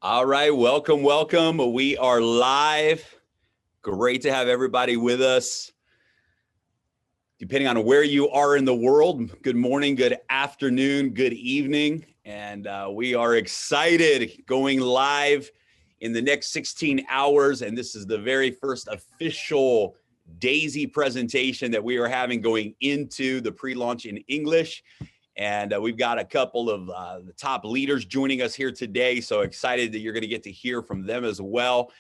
All right, welcome, welcome. We are live. Great to have everybody with us. Depending on where you are in the world, good morning, good afternoon, good evening. And we are excited going live in the next 16 hours. And this is the very first official Daisy presentation that we are having going into the pre-launch in English. And we've got a couple of the top leaders joining us here today. So excited that you're going to get to hear from them as well.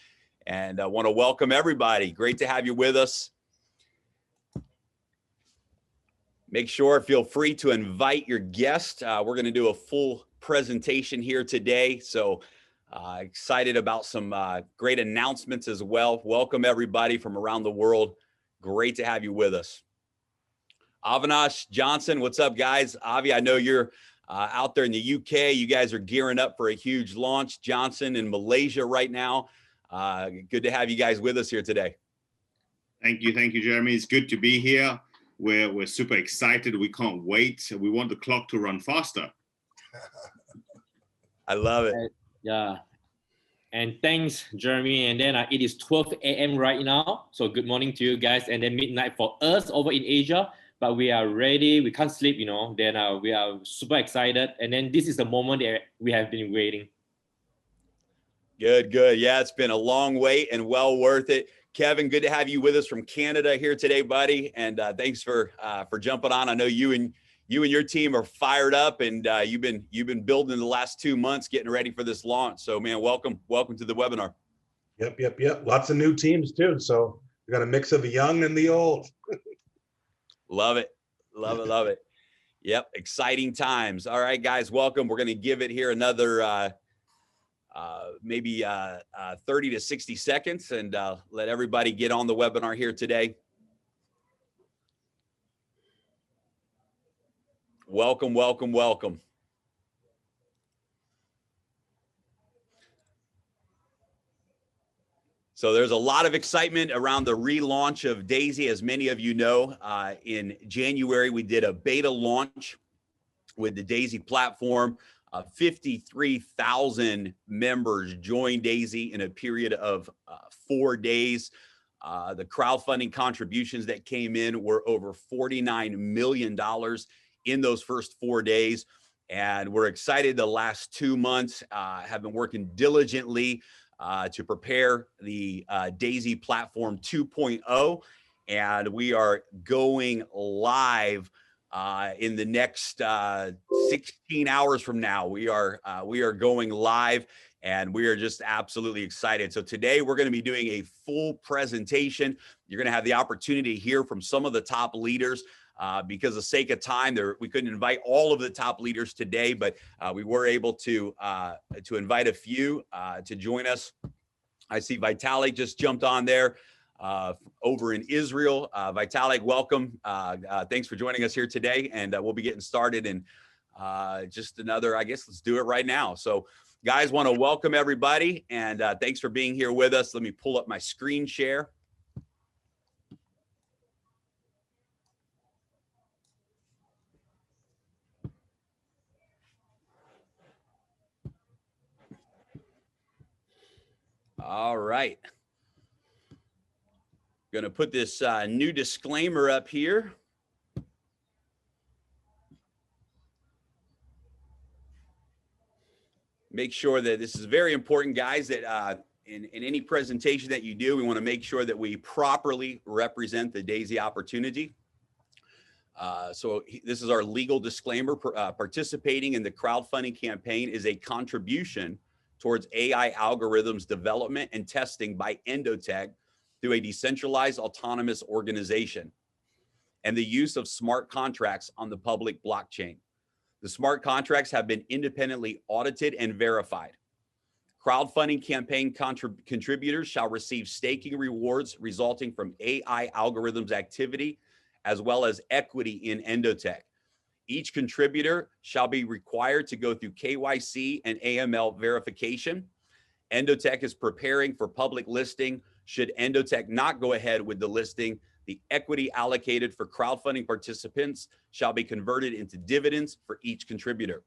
And I want to welcome everybody. Great to have you with us. Make sure, feel free to invite your guest. We're going to do a full presentation here today. So excited about some great announcements as well. Welcome everybody from around the world. Great to have you with us. Avinash Johnson, what's up, guys? Avi, I know you're out there in the UK. You guys are gearing up for a huge launch. Johnson in Malaysia right now. Good to have you guys with us here today. Thank you, Jeremy. It's good to be here. We're super excited. We can't wait. We want the clock to run faster. I love it. Yeah. And thanks, Jeremy. And then it is 12 a.m. right now. So good morning to you guys. And then midnight for us over in Asia. But we are ready. We can't sleep, Then we are super excited. And then this is the moment that we have been waiting. Good. Yeah, it's been a long wait and well worth it. Kevin, good to have you with us from Canada here today, buddy. And thanks for jumping on. I know you and your team are fired up, and you've been building the last 2 months, getting ready for this launch. So, man, welcome to the webinar. Yep. Lots of new teams too. So we got a mix of the young and the old. Love it. Yep, exciting times. All right, guys, welcome. We're going to give it here another maybe 30 to 60 seconds and let everybody get on the webinar here today. Welcome. So there's a lot of excitement around the relaunch of Daisy. As many of you know, in January, we did a beta launch with the Daisy platform. 53,000 members joined Daisy in a period of 4 days. The crowdfunding contributions that came in were over $49 million in those first 4 days. And we're excited the last 2 months have been working diligently to prepare the Daisy platform 2.0. And we are going live in the next 16 hours from now. We are going live, and we are just absolutely excited. So today we're going to be doing a full presentation. You're going to have the opportunity to hear from some of the top leaders. Because of the sake of time, we couldn't invite all of the top leaders today, but we were able to invite a few to join us. I see Vitalik just jumped on there over in Israel. Vitalik, welcome. Thanks for joining us here today, and we'll be getting started in just another, I guess, let's do it right now. So guys, want to welcome everybody, and thanks for being here with us. Let me pull up my screen share. All right. Going to put this new disclaimer up here. Make sure that this is very important, guys, that in any presentation that you do, we want to make sure that we properly represent the Daisy opportunity. So this is our legal disclaimer. Participating in the crowdfunding campaign is a contribution towards AI algorithms development and testing by Endotech through a decentralized autonomous organization, and the use of smart contracts on the public blockchain. The smart contracts have been independently audited and verified. Crowdfunding campaign contributors shall receive staking rewards resulting from AI algorithms activity, as well as equity in Endotech. Each contributor shall be required to go through KYC and AML verification. Endotech is preparing for public listing. Should Endotech not go ahead with the listing, the equity allocated for crowdfunding participants shall be converted into dividends for each contributor.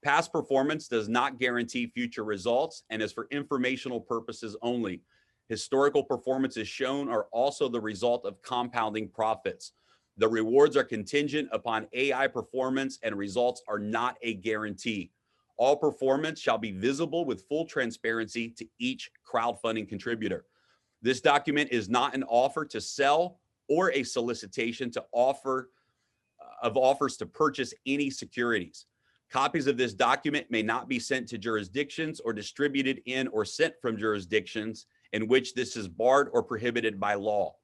Past performance does not guarantee future results and is for informational purposes only. Historical performances shown are also the result of compounding profits. The rewards are contingent upon AI performance and results are not a guarantee. All performance shall be visible with full transparency to each crowdfunding contributor. This document is not an offer to sell or a solicitation to offers to purchase any securities. Copies of this document may not be sent to jurisdictions or distributed in or sent from jurisdictions in which this is barred or prohibited by law.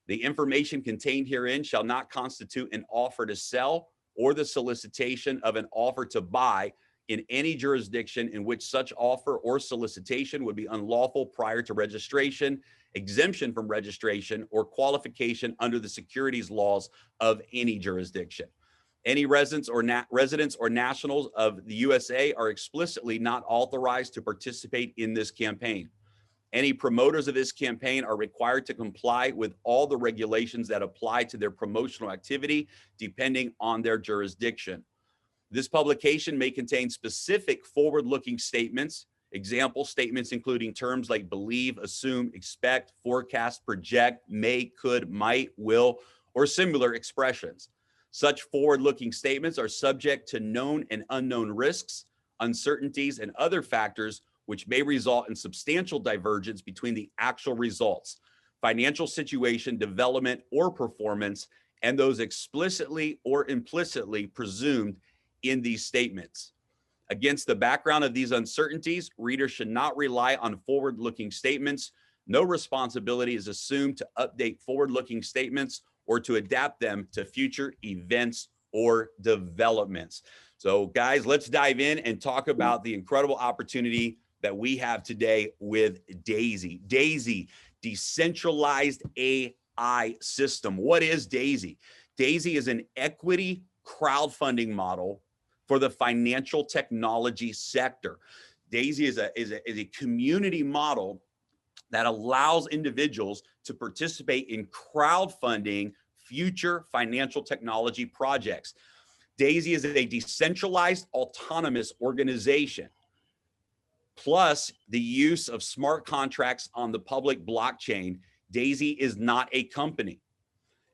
The information contained herein shall not constitute an offer to sell or the solicitation of an offer to buy in any jurisdiction in which such offer or solicitation would be unlawful prior to registration, exemption from registration, or qualification under the securities laws of any jurisdiction. Any residents or nationals of the USA are explicitly not authorized to participate in this campaign. Any promoters of this campaign are required to comply with all the regulations that apply to their promotional activity, depending on their jurisdiction. This publication may contain specific forward-looking statements, example statements including terms like believe, assume, expect, forecast, project, may, could, might, will, or similar expressions. Such forward-looking statements are subject to known and unknown risks, uncertainties, and other factors which may result in substantial divergence between the actual results, financial situation, development, or performance, and those explicitly or implicitly presumed in these statements. Against the background of these uncertainties, readers should not rely on forward-looking statements. No responsibility is assumed to update forward-looking statements or to adapt them to future events or developments. So guys, let's dive in and talk about the incredible opportunity that we have today with Daisy. Daisy, decentralized AI system. What is Daisy? Daisy is an equity crowdfunding model for the financial technology sector. Daisy is a community model that allows individuals to participate in crowdfunding future financial technology projects. Daisy is a decentralized autonomous organization, plus the use of smart contracts on the public blockchain. Daisy is not a company.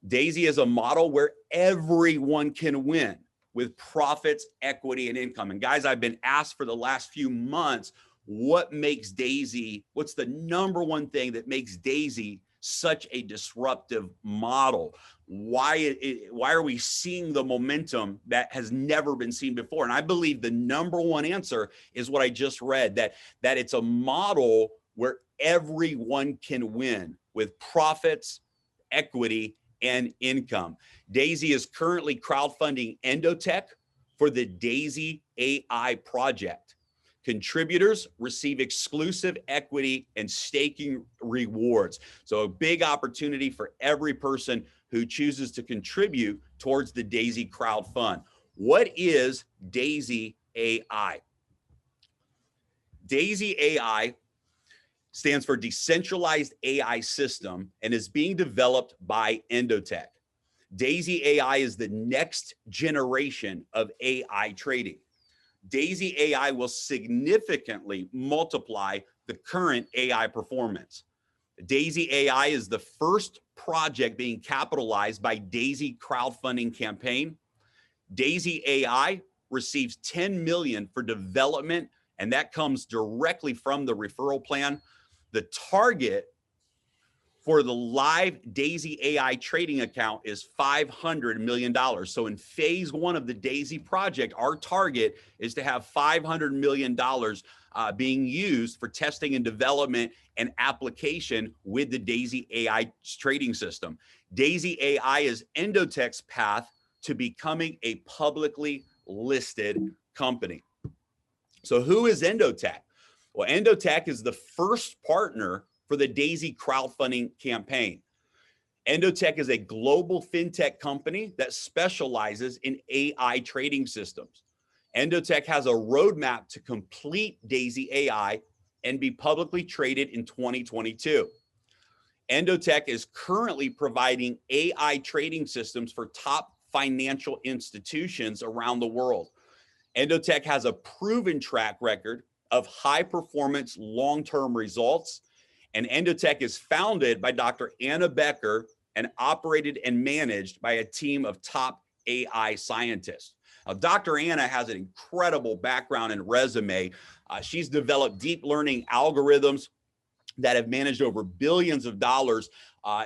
Daisy is a model where everyone can win with profits, equity, and income. And guys, I've been asked for the last few months, what makes Daisy, what's the number one thing that makes Daisy such a disruptive model? Why are we seeing the momentum that has never been seen before? And I believe the number one answer is what I just read, that it's a model where everyone can win with profits, equity, and income. Daisy is currently crowdfunding Endotech for the Daisy AI project. Contributors receive exclusive equity and staking rewards. So a big opportunity for every person who chooses to contribute towards the Daisy crowd fund. What is Daisy AI? Daisy AI stands for Decentralized AI System and is being developed by Endotech. Daisy AI is the next generation of AI trading. Daisy AI will significantly multiply the current AI performance. Daisy AI is the first project being capitalized by Daisy crowdfunding campaign. Daisy AI receives $10 million for development, and that comes directly from the referral plan. The target for the live Daisy AI trading account is $500 million. So in phase one of the Daisy project, our target is to have $500 million being used for testing and development and application with the Daisy AI trading system. Daisy AI is Endotech's path to becoming a publicly listed company. So who is Endotech? Well, Endotech is the first partner for the Daisy crowdfunding campaign. Endotech is a global fintech company that specializes in AI trading systems. Endotech has a roadmap to complete Daisy AI and be publicly traded in 2022. Endotech is currently providing AI trading systems for top financial institutions around the world. Endotech has a proven track record of high performance, long-term results. And Endotech is founded by Dr. Anna Becker and operated and managed by a team of top AI scientists. Now, Dr. Anna has an incredible background and resume. She's developed deep learning algorithms that have managed over billions of dollars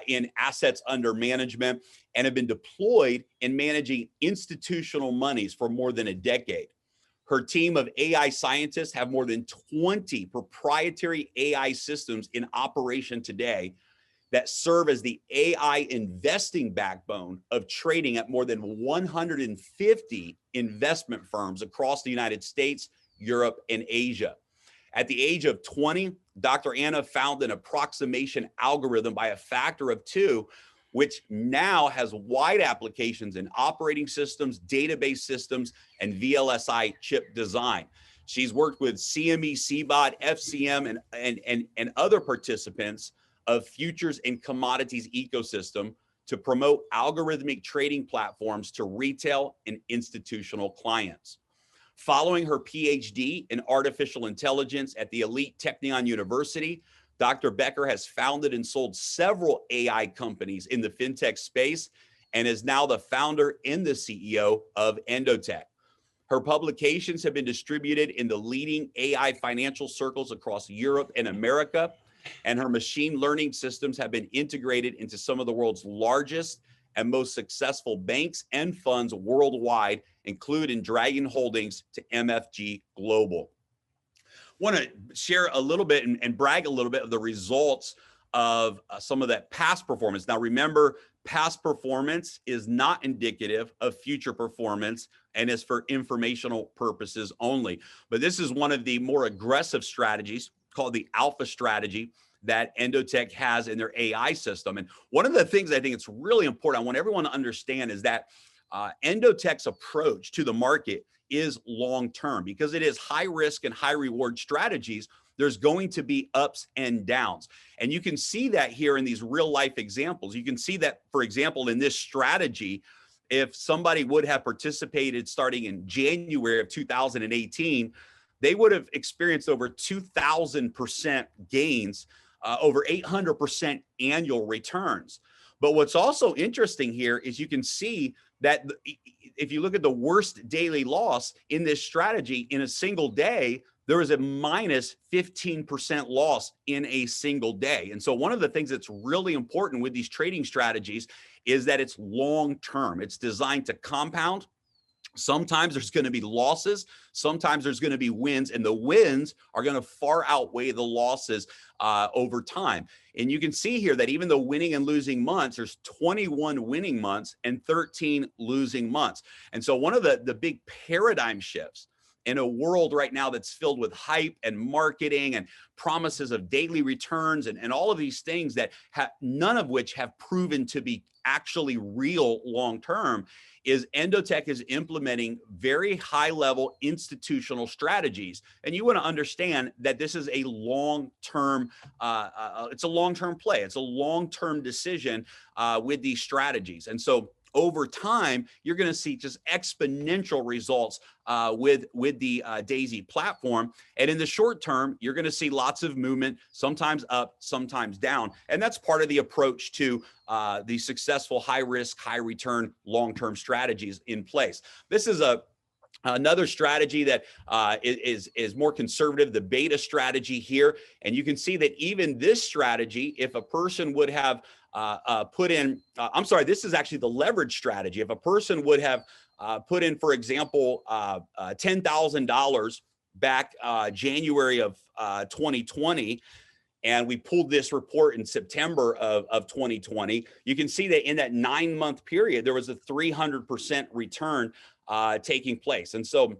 in assets under management and have been deployed in managing institutional monies for more than a decade. Her team of AI scientists have more than 20 proprietary AI systems in operation today that serve as the AI investing backbone of trading at more than 150 investment firms across the United States, Europe, and Asia. At the age of 20, Dr. Anna found an approximation algorithm by a factor of 2, which now has wide applications in operating systems, database systems, and VLSI chip design. She's worked with CME, CBOT, FCM, and other participants of futures and commodities ecosystem to promote algorithmic trading platforms to retail and institutional clients. Following her PhD in artificial intelligence at the elite Technion University, Dr. Becker has founded and sold several AI companies in the fintech space and is now the founder and the CEO of Endotech. Her publications have been distributed in the leading AI financial circles across Europe and America, and her machine learning systems have been integrated into some of the world's largest and most successful banks and funds worldwide, including Dragon Holdings to MFG Global. Want to share a little bit and brag a little bit of the results of some of that past performance. Now, remember, past performance is not indicative of future performance and is for informational purposes only. But this is one of the more aggressive strategies called the alpha strategy that Endotech has in their AI system. And one of the things I think it's really important, I want everyone to understand, is that Endotech's approach to the market is long-term because it is high risk and high reward strategies. There's going to be ups and downs. And you can see that here in these real life examples. You can see that, for example, in this strategy, if somebody would have participated starting in January of 2018, they would have experienced over 2,000% gains, over 800% annual returns. But what's also interesting here is you can see that if you look at the worst daily loss in this strategy in a single day, there was a minus 15% loss in a single day. And so one of the things that's really important with these trading strategies is that it's long-term. It's designed to compound. Sometimes there's going to be losses. Sometimes there's going to be wins, and the wins are going to far outweigh the losses over time. And you can see here that even though winning and losing months, there's 21 winning months and 13 losing months. And so one of the big paradigm shifts in a world right now that's filled with hype and marketing and promises of daily returns and all of these things that none of which have proven to be actually real long-term, is Endotech is implementing very high-level institutional strategies. And you want to understand that this is a long-term, it's a long-term play. It's a long-term decision with these strategies. And so over time, you're going to see just exponential results with the Daisy platform. And in the short term, you're going to see lots of movement, sometimes up, sometimes down. And that's part of the approach to the successful high risk, high return, long-term strategies in place. This is another strategy that is more conservative, the beta strategy here. And you can see that even this strategy, if a person would have put in, I'm sorry, this is actually the leverage strategy. If a person would have put in, for example, $10,000 back January of 2020, and we pulled this report in September of 2020, you can see that in that 9-month period, there was a 300% return taking place. And so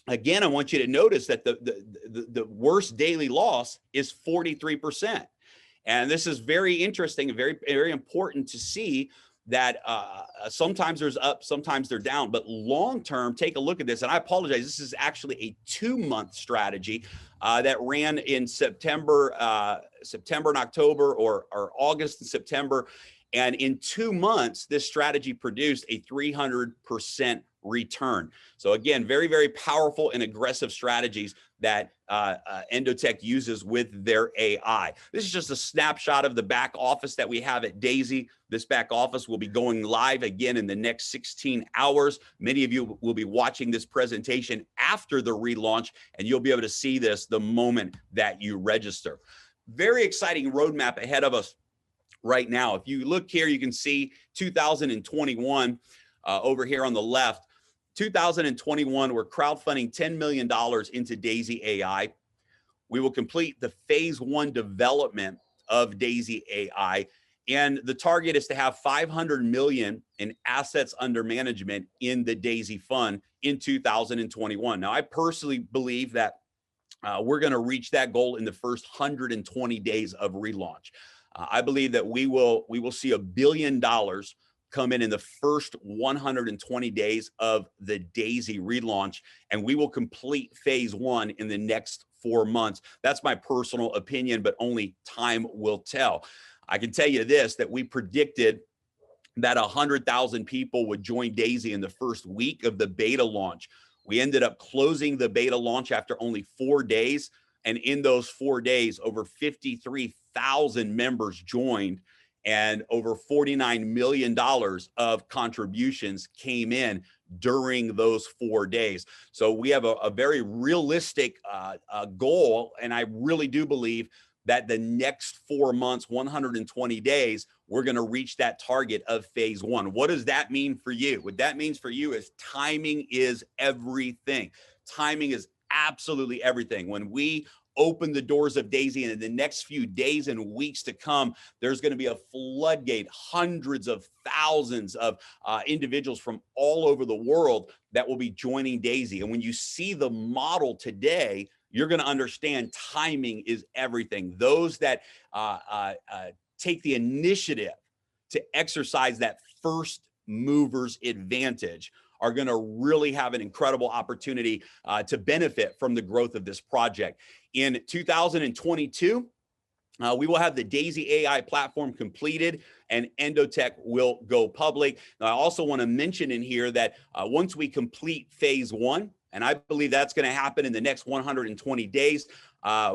again, I want you to notice that the worst daily loss is 43%. And this is very interesting and very, very important to see that sometimes there's up, sometimes they're down, but long-term, take a look at this. And I apologize, this is actually a 2-month strategy that ran in September and October, or August and September. And in 2 months, this strategy produced a 300% return. So again, very, very powerful and aggressive strategies that Endotech uses with their AI. This is just a snapshot of the back office that we have at Daisy. This back office will be going live again in the next 16 hours. Many of you will be watching this presentation after the relaunch, and you'll be able to see this the moment that you register. Very exciting roadmap ahead of us right now. If you look here, you can see 2021 over here on the left. 2021, we're crowdfunding $10 million into Daisy AI. We will complete the phase 1 development of Daisy AI. And the target is to have 500 million in assets under management in the Daisy Fund in 2021. Now, I personally believe that we're going to reach that goal in the first 120 days of relaunch. I believe that we will see $1 billion come in the first 120 days of the Daisy relaunch, and we will complete phase 1 in the next 4 months. That's my personal opinion, but only time will tell. I can tell you this, that we predicted that 100,000 people would join Daisy in the first week of the beta launch. We ended up closing the beta launch after only 4 days. And in those 4 days, over 53,000 members joined, and over $49 million of contributions came in during those 4 days. So we have a very realistic goal. And I really do believe that the next 4 months, 120 days, we're going to reach that target of phase 1. What does that mean for you? What that means for you is timing is everything. Timing is absolutely everything. When we open the doors of Daisy, and in the next few days and weeks to come, there's going to be a floodgate, hundreds of thousands of individuals from all over the world that will be joining Daisy. And when you see the model today, you're going to understand timing is everything. Those that take the initiative to exercise that first mover's advantage are going to really have an incredible opportunity to benefit from the growth of this project. In 2022, we will have the Daisy AI platform completed and Endotech will go public. Now, I also want to mention in here that once we complete phase 1, and I believe that's going to happen in the next 120 days,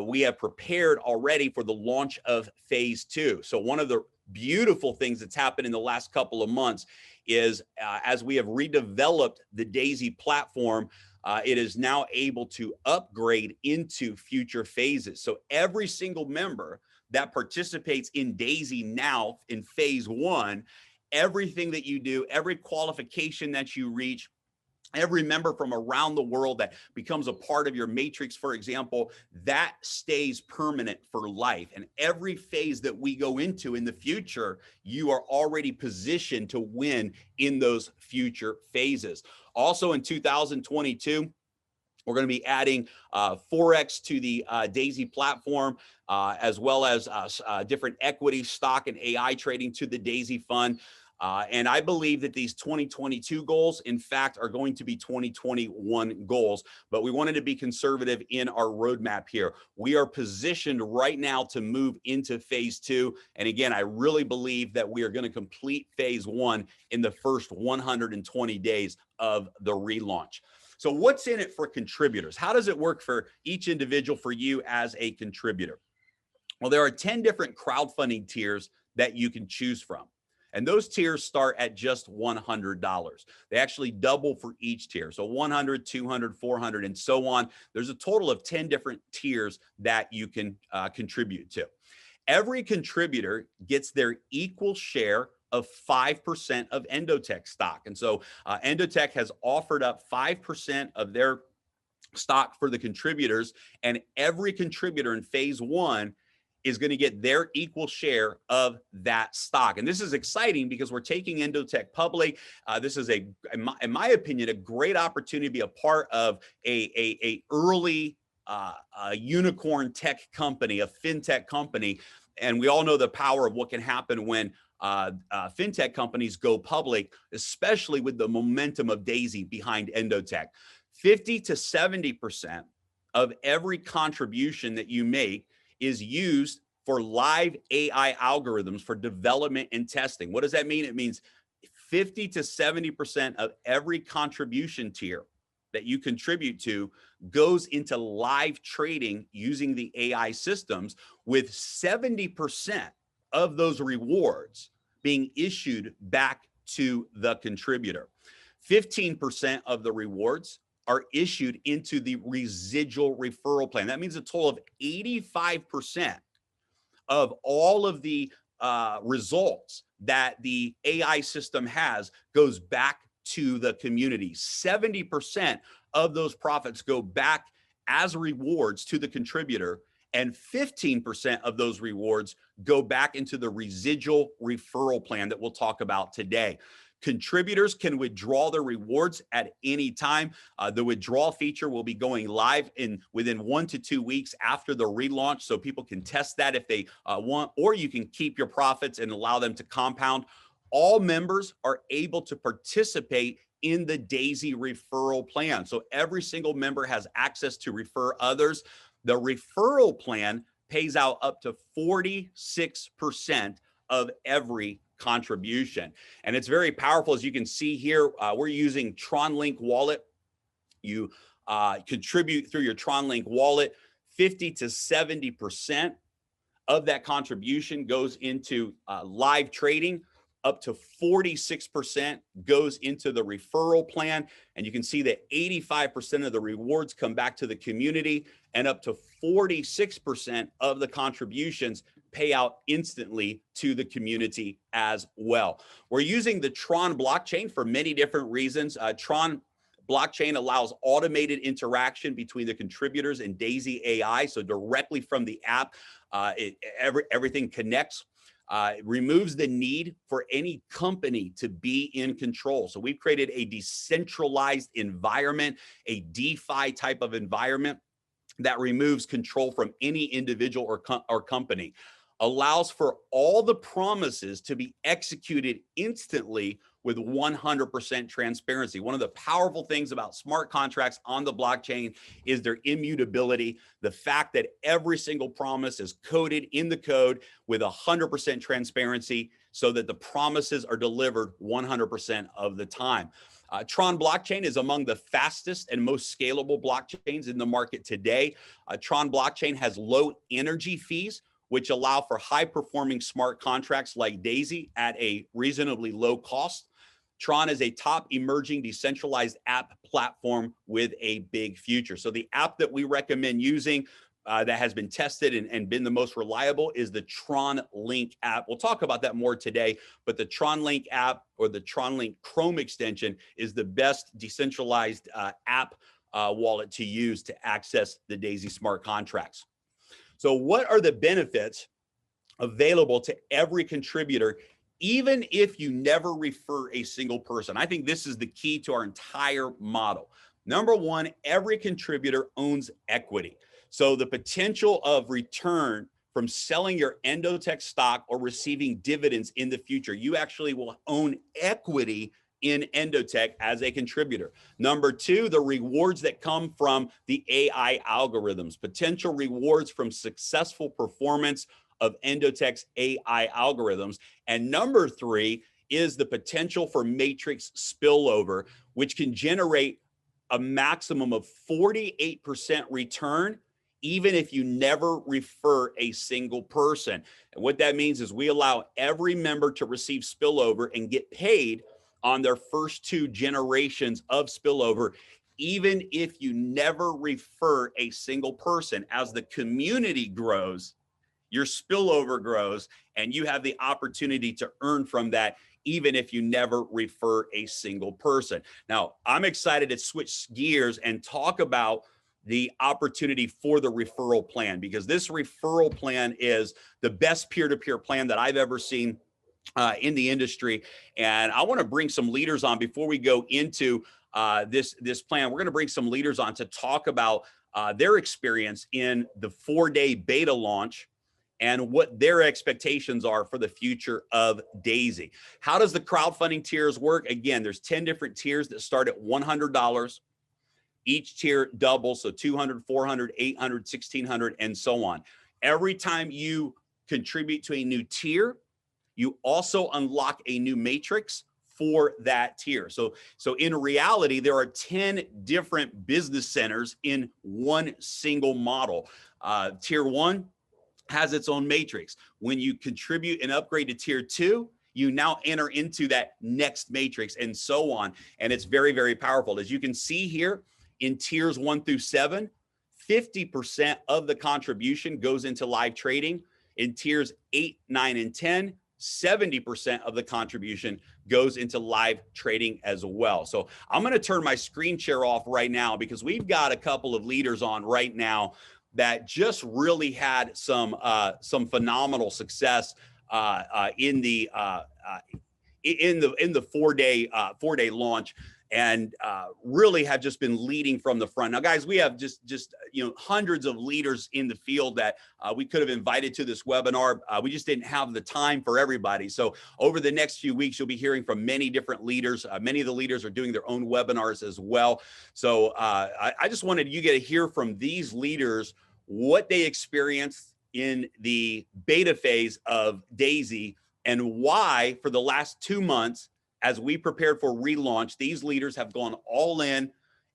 we have prepared already for the launch of phase 2. So one of the beautiful things that's happened in the last couple of months is as we have redeveloped the Daisy platform, it is now able to upgrade into future phases. So every single member that participates in Daisy now in phase 1, everything that you do, every qualification that you reach, every member from around the world that becomes a part of your matrix, for example, that stays permanent for life. And every phase that we go into in the future, you are already positioned to win in those future phases. Also in 2022, we're going to be adding Forex to the Daisy platform, as well as different equity, stock, and AI trading to the Daisy Fund. And I believe that these 2022 goals, in fact, are going to be 2021 goals, but we wanted to be conservative in our roadmap here. We are positioned right now to move into phase 2. And again, I really believe that we are going to complete phase 1 in the first 120 days of the relaunch. So what's in it for contributors? How does it work for each individual, for you as a contributor? Well, there are 10 different crowdfunding tiers that you can choose from. And those tiers start at just $100. They actually double for each tier. So 100, 200, 400, and so on. There's a total of 10 different tiers that you can contribute to. Every contributor gets their equal share of 5% of Endotech stock. And so Endotech has offered up 5% of their stock for the contributors, and every contributor in phase 1 is going to get their equal share of that stock. And this is exciting because we're taking Endotech public. This is in my opinion, a great opportunity to be a part of a early unicorn tech company, a fintech company. And we all know the power of what can happen when fintech companies go public, especially with the momentum of Daisy behind Endotech. 50 to 70% of every contribution that you make is used for live AI algorithms for development and testing. What does that mean? It means 50 to 70% of every contribution tier that you contribute to goes into live trading using the AI systems, with 70% of those rewards being issued back to the contributor. 15% of the rewards are issued into the residual referral plan. That means a total of 85% of all of the results that the AI system has goes back to the community. 70% of those profits go back as rewards to the contributor, and 15% of those rewards go back into the residual referral plan that we'll talk about today. Contributors can withdraw their rewards at any time. The withdrawal feature will be going live within 1 to 2 weeks after the relaunch, so people can test that if they want, or you can keep your profits and allow them to compound. All members are able to participate in the Daisy referral plan. So every single member has access to refer others. The referral plan pays out up to 46% of every contribution. And it's very powerful. As you can see here, we're using Tron Link wallet. You contribute through your Tron Link wallet. 50 to 70% of that contribution goes into live trading. Up to 46% goes into the referral plan. And you can see that 85% of the rewards come back to the community, and up to 46% of the contributions pay out instantly to the community as well. We're using the Tron blockchain for many different reasons. Tron blockchain allows automated interaction between the contributors and Daisy AI. So directly from the app, everything connects. It removes the need for any company to be in control. So we've created a decentralized environment, a DeFi type of environment that removes control from any individual or company. Allows for all the promises to be executed instantly with 100% transparency. One of the powerful things about smart contracts on the blockchain is their immutability. The fact that every single promise is coded in the code with 100% transparency, so that the promises are delivered 100% of the time. Tron blockchain is among the fastest and most scalable blockchains in the market today. Tron blockchain has low energy fees, which allow for high-performing smart contracts like Daisy at a reasonably low cost. Tron is a top emerging decentralized app platform with a big future. So the app that we recommend using that has been tested and been the most reliable is the Tron Link app. We'll talk about that more today, but the Tron Link app, or the Tron Link Chrome extension, is the best decentralized app wallet to use to access the Daisy smart contracts. So what are the benefits available to every contributor, even if you never refer a single person? I think this is the key to our entire model. Number one, every contributor owns equity. So the potential of return from selling your Endotech stock or receiving dividends in the future, you actually will own equity in Endotech as a contributor. Number two, the rewards that come from the AI algorithms, potential rewards from successful performance of Endotech's AI algorithms. And number three is the potential for matrix spillover, which can generate a maximum of 48% return, even if you never refer a single person. And what that means is we allow every member to receive spillover and get paid on their first 2 generations of spillover, even if you never refer a single person. As the community grows, your spillover grows, and you have the opportunity to earn from that, even if you never refer a single person. Now, I'm excited to switch gears and talk about the opportunity for the referral plan, because this referral plan is the best peer-to-peer plan that I've ever seen in the industry. And I want to bring some leaders on before we go into this plan. We're going to bring some leaders on to talk about their experience in the 4-day beta launch and what their expectations are for the future of Daisy. How does the crowdfunding tiers work? Again, there's 10 different tiers that start at $100. Each tier doubles, so $200, $400, $800, $1,600, and so on. Every time you contribute to a new tier, you also unlock a new matrix for that tier. So in reality, there are 10 different business centers in one single model. Tier 1 has its own matrix. When you contribute and upgrade to tier 2, you now enter into that next matrix and so on. And it's very, very powerful. As you can see here in tiers 1 through 7, 50% of the contribution goes into live trading. In tiers 8, 9, and 10, 70% of the contribution goes into live trading as well. So I'm going to turn my screen share off right now because we've got a couple of leaders on right now that just really had some phenomenal success in the 4-day launch, and really have just been leading from the front. Now, guys, we have just hundreds of leaders in the field that we could have invited to this webinar. We just didn't have the time for everybody. So over the next few weeks, you'll be hearing from many different leaders. Many of the leaders are doing their own webinars as well. So I just wanted you to hear from these leaders what they experienced in the beta phase of Daisy, and why for the last 2 months, as we prepared for relaunch, these leaders have gone all in,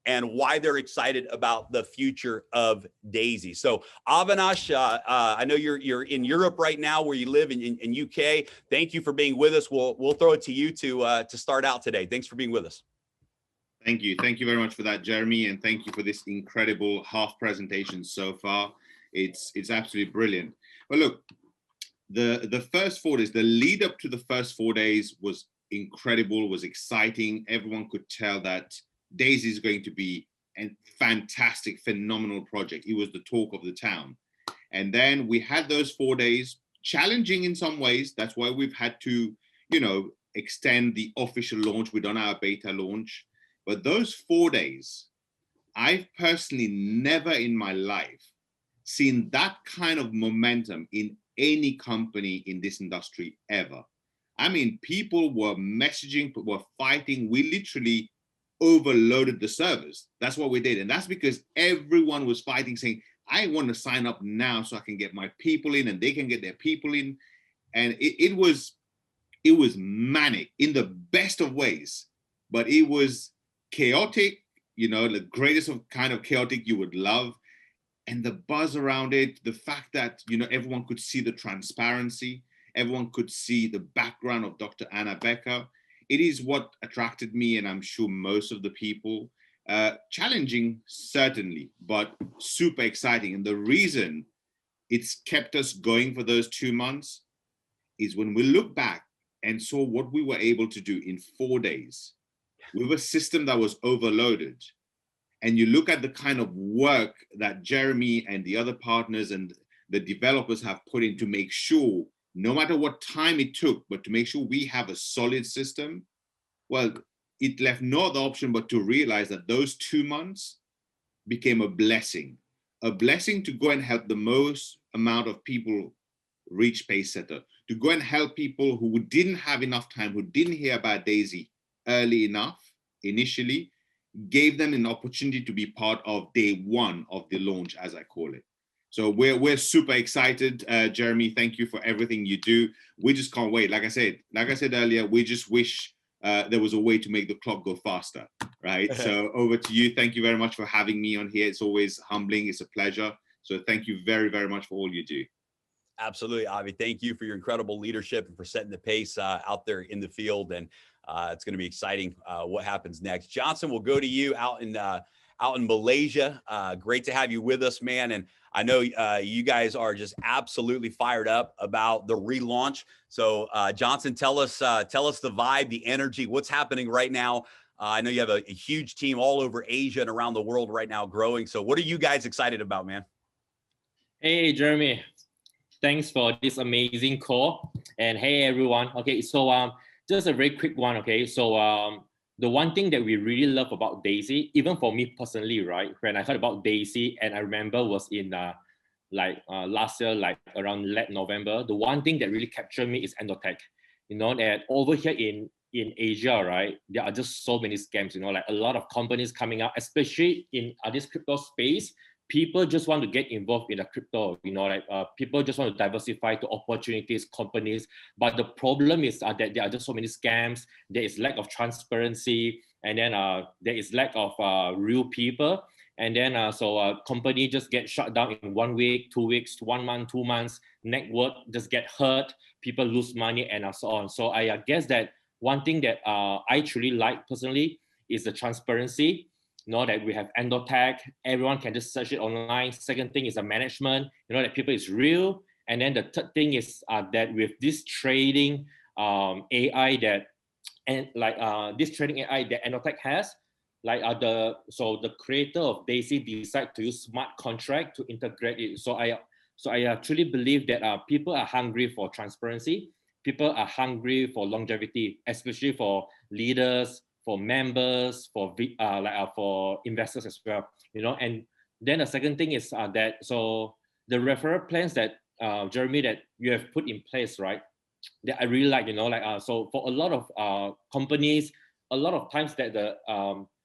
and why they're excited about the future of Daisy. So Avinash, I know you're in Europe right now, where you live in UK. Thank you for being with us. We'll throw it to you to start out today. Thanks for being with us. Thank you very much for that, Jeremy, and thank you for this incredible half presentation so far. It's absolutely brilliant. But look, the first 4 days, the lead up to the first 4 days was incredible, was exciting. Everyone could tell that Daisy is going to be a fantastic, phenomenal project. It was the talk of the town. And then we had those 4 days, challenging in some ways. That's why we've had to, extend the official launch. We've done our beta launch. But those 4 days, I've personally never in my life seen that kind of momentum in any company in this industry ever. I mean, people were messaging, people were fighting. We literally overloaded the servers. That's what we did. And that's because everyone was fighting, saying, I want to sign up now so I can get my people in and they can get their people in. And it was manic in the best of ways, but it was chaotic, the greatest of kind of chaotic you would love. And the buzz around it, the fact that, everyone could see the transparency, everyone could see the background of Dr. Anna Becker. It is what attracted me, and I'm sure most of the people. Challenging, certainly, but super exciting. And the reason it's kept us going for those 2 months is when we look back and saw what we were able to do in 4 days with a system that was overloaded. And you look at the kind of work that Jeremy and the other partners and the developers have put in to make sure, no matter what time it took, but to make sure we have a solid system, well, it left no other option but to realize that those 2 months became a blessing to go and help the most amount of people reach Pacesetter, to go and help people who didn't have enough time, who didn't hear about Daisy early enough initially, gave them an opportunity to be part of day 1 of the launch, as I call it. So we're super excited. Jeremy, thank you for everything you do. We just can't wait. Like I said earlier, we just wish there was a way to make the clock go faster, right? So over to you. Thank you very much for having me on here. It's always humbling. It's a pleasure. So thank you very, very much for all you do. Absolutely, Avi. Thank you for your incredible leadership and for setting the pace out there in the field. And it's going to be exciting what happens next. Johnson, we'll go to you out in Malaysia. Great to have you with us, man. And I know you guys are just absolutely fired up about the relaunch. So Johnson, tell us the vibe, the energy, what's happening right now. I know you have a huge team all over Asia and around the world right now growing. So what are you guys excited about, man? Hey, Jeremy. Thanks for this amazing call. And hey, everyone. Okay, so just a very quick one, okay? So the one thing that we really love about Daisy, even for me personally, right? When I heard about Daisy, and I remember was in last year, like around late November, the one thing that really captured me is Endotech. That over here in Asia, right, there are just so many scams, like a lot of companies coming out, especially in this crypto space. people just want to get involved in the crypto, people just want to diversify to opportunities, companies. But the problem is that there are just so many scams. There is lack of transparency, and then there is lack of real people. And then so company just get shut down in 1 week, 2 weeks, 1 month, 2 months. Network just get hurt. People lose money and so on. So I guess that one thing that I truly like personally is the transparency. That we have Endotech, everyone can just search it online. Second thing is the management, that people is real. And then the third thing is that with this trading AI this trading AI that Endotech has, the creator of Daisy decide to use smart contract to integrate it. So I truly believe that people are hungry for transparency. People are hungry for longevity, especially for leaders, for members, for investors as well, And then the second thing is that so the referral plans that Jeremy, that you have put in place, right? That I really like, so for a lot of companies, a lot of times that the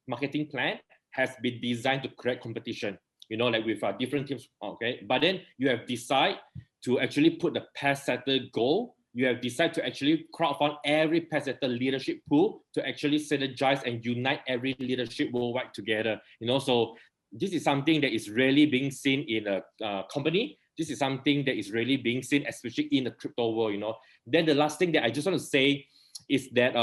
marketing plan has been designed to create competition, with different teams, okay? But then you have decided to actually put the path setter goal. You have decided to actually crowdfund every path setter leadership pool to actually synergize and unite every leadership worldwide together. So this is something that is really being seen in a company. This is something that is really being seen, especially in the crypto world. Then the last thing that I just want to say is that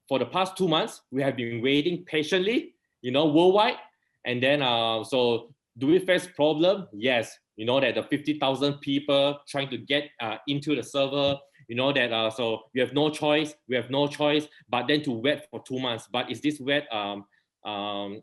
for the past 2 months, we have been waiting patiently, worldwide. And then so do we face problem? Yes. That the 50,000 people trying to get into the server, so we have no choice. We have no choice, but then to wait for 2 months. But is this wait?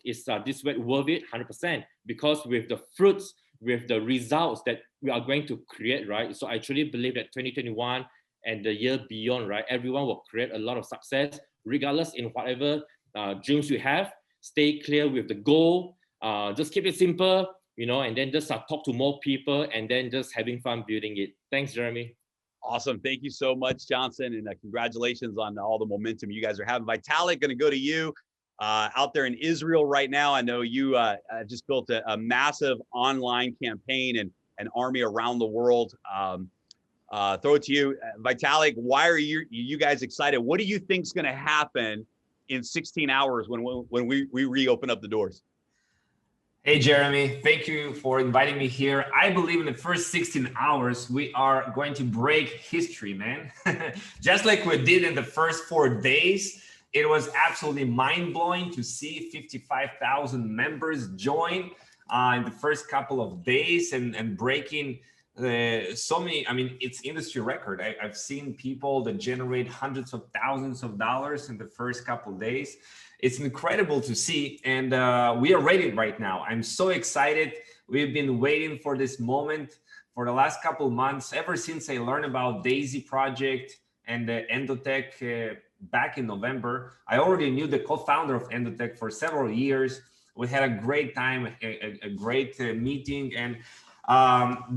Is this wait worth it? 100%. Because with the fruits, with the results that we are going to create, right? So I truly believe that 2021 and the year beyond, right? Everyone will create a lot of success, regardless in whatever dreams you have. Stay clear with the goal. Just keep it simple, and then just talk to more people, and then just having fun building it. Thanks, Jeremy. Awesome. Thank you so much, Johnson. And congratulations on all the momentum you guys are having. Vitalik, going to go to you out there in Israel right now. I know you just built a massive online campaign and an army around the world. Throw it to you. Vitalik, why are you guys excited? What do you think is going to happen in 16 hours when we reopen up the doors? Hey, Jeremy, thank you for inviting me here. I believe in the first 16 hours, we are going to break history, man. Just like we did in the first 4 days, it was absolutely mind-blowing to see 55,000 members join in the first couple of days and breaking so many, it's industry record. I've seen people that generate hundreds of thousands of dollars in the first couple of days. It's incredible to see, and we are ready right now. I'm so excited. We've been waiting for this moment for the last couple of months, ever since I learned about Daisy project and the Endotech back in November. I already knew the co-founder of Endotech for several years. We had a great time, a great meeting, and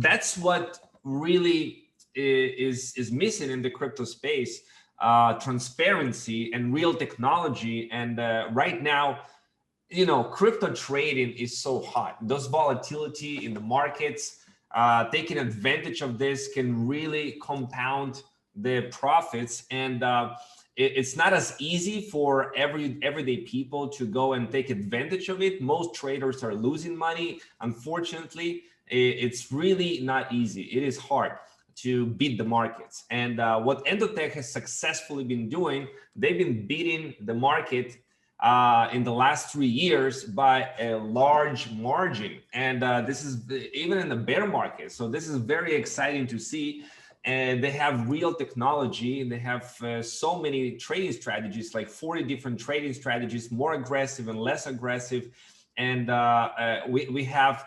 that's what really is missing in the crypto space. Transparency and real technology. And right now, crypto trading is so hot. Those volatility in the markets, taking advantage of this can really compound the profits. And it's not as easy for everyday people to go and take advantage of it. Most traders are losing money. Unfortunately, it's really not easy. It is hard to beat the markets. And what Endotech has successfully been doing, they've been beating the market in the last 3 years by a large margin. And this is even in the bear market. So this is very exciting to see. And they have real technology, and they have so many trading strategies, like 40 different trading strategies, more aggressive and less aggressive. And we have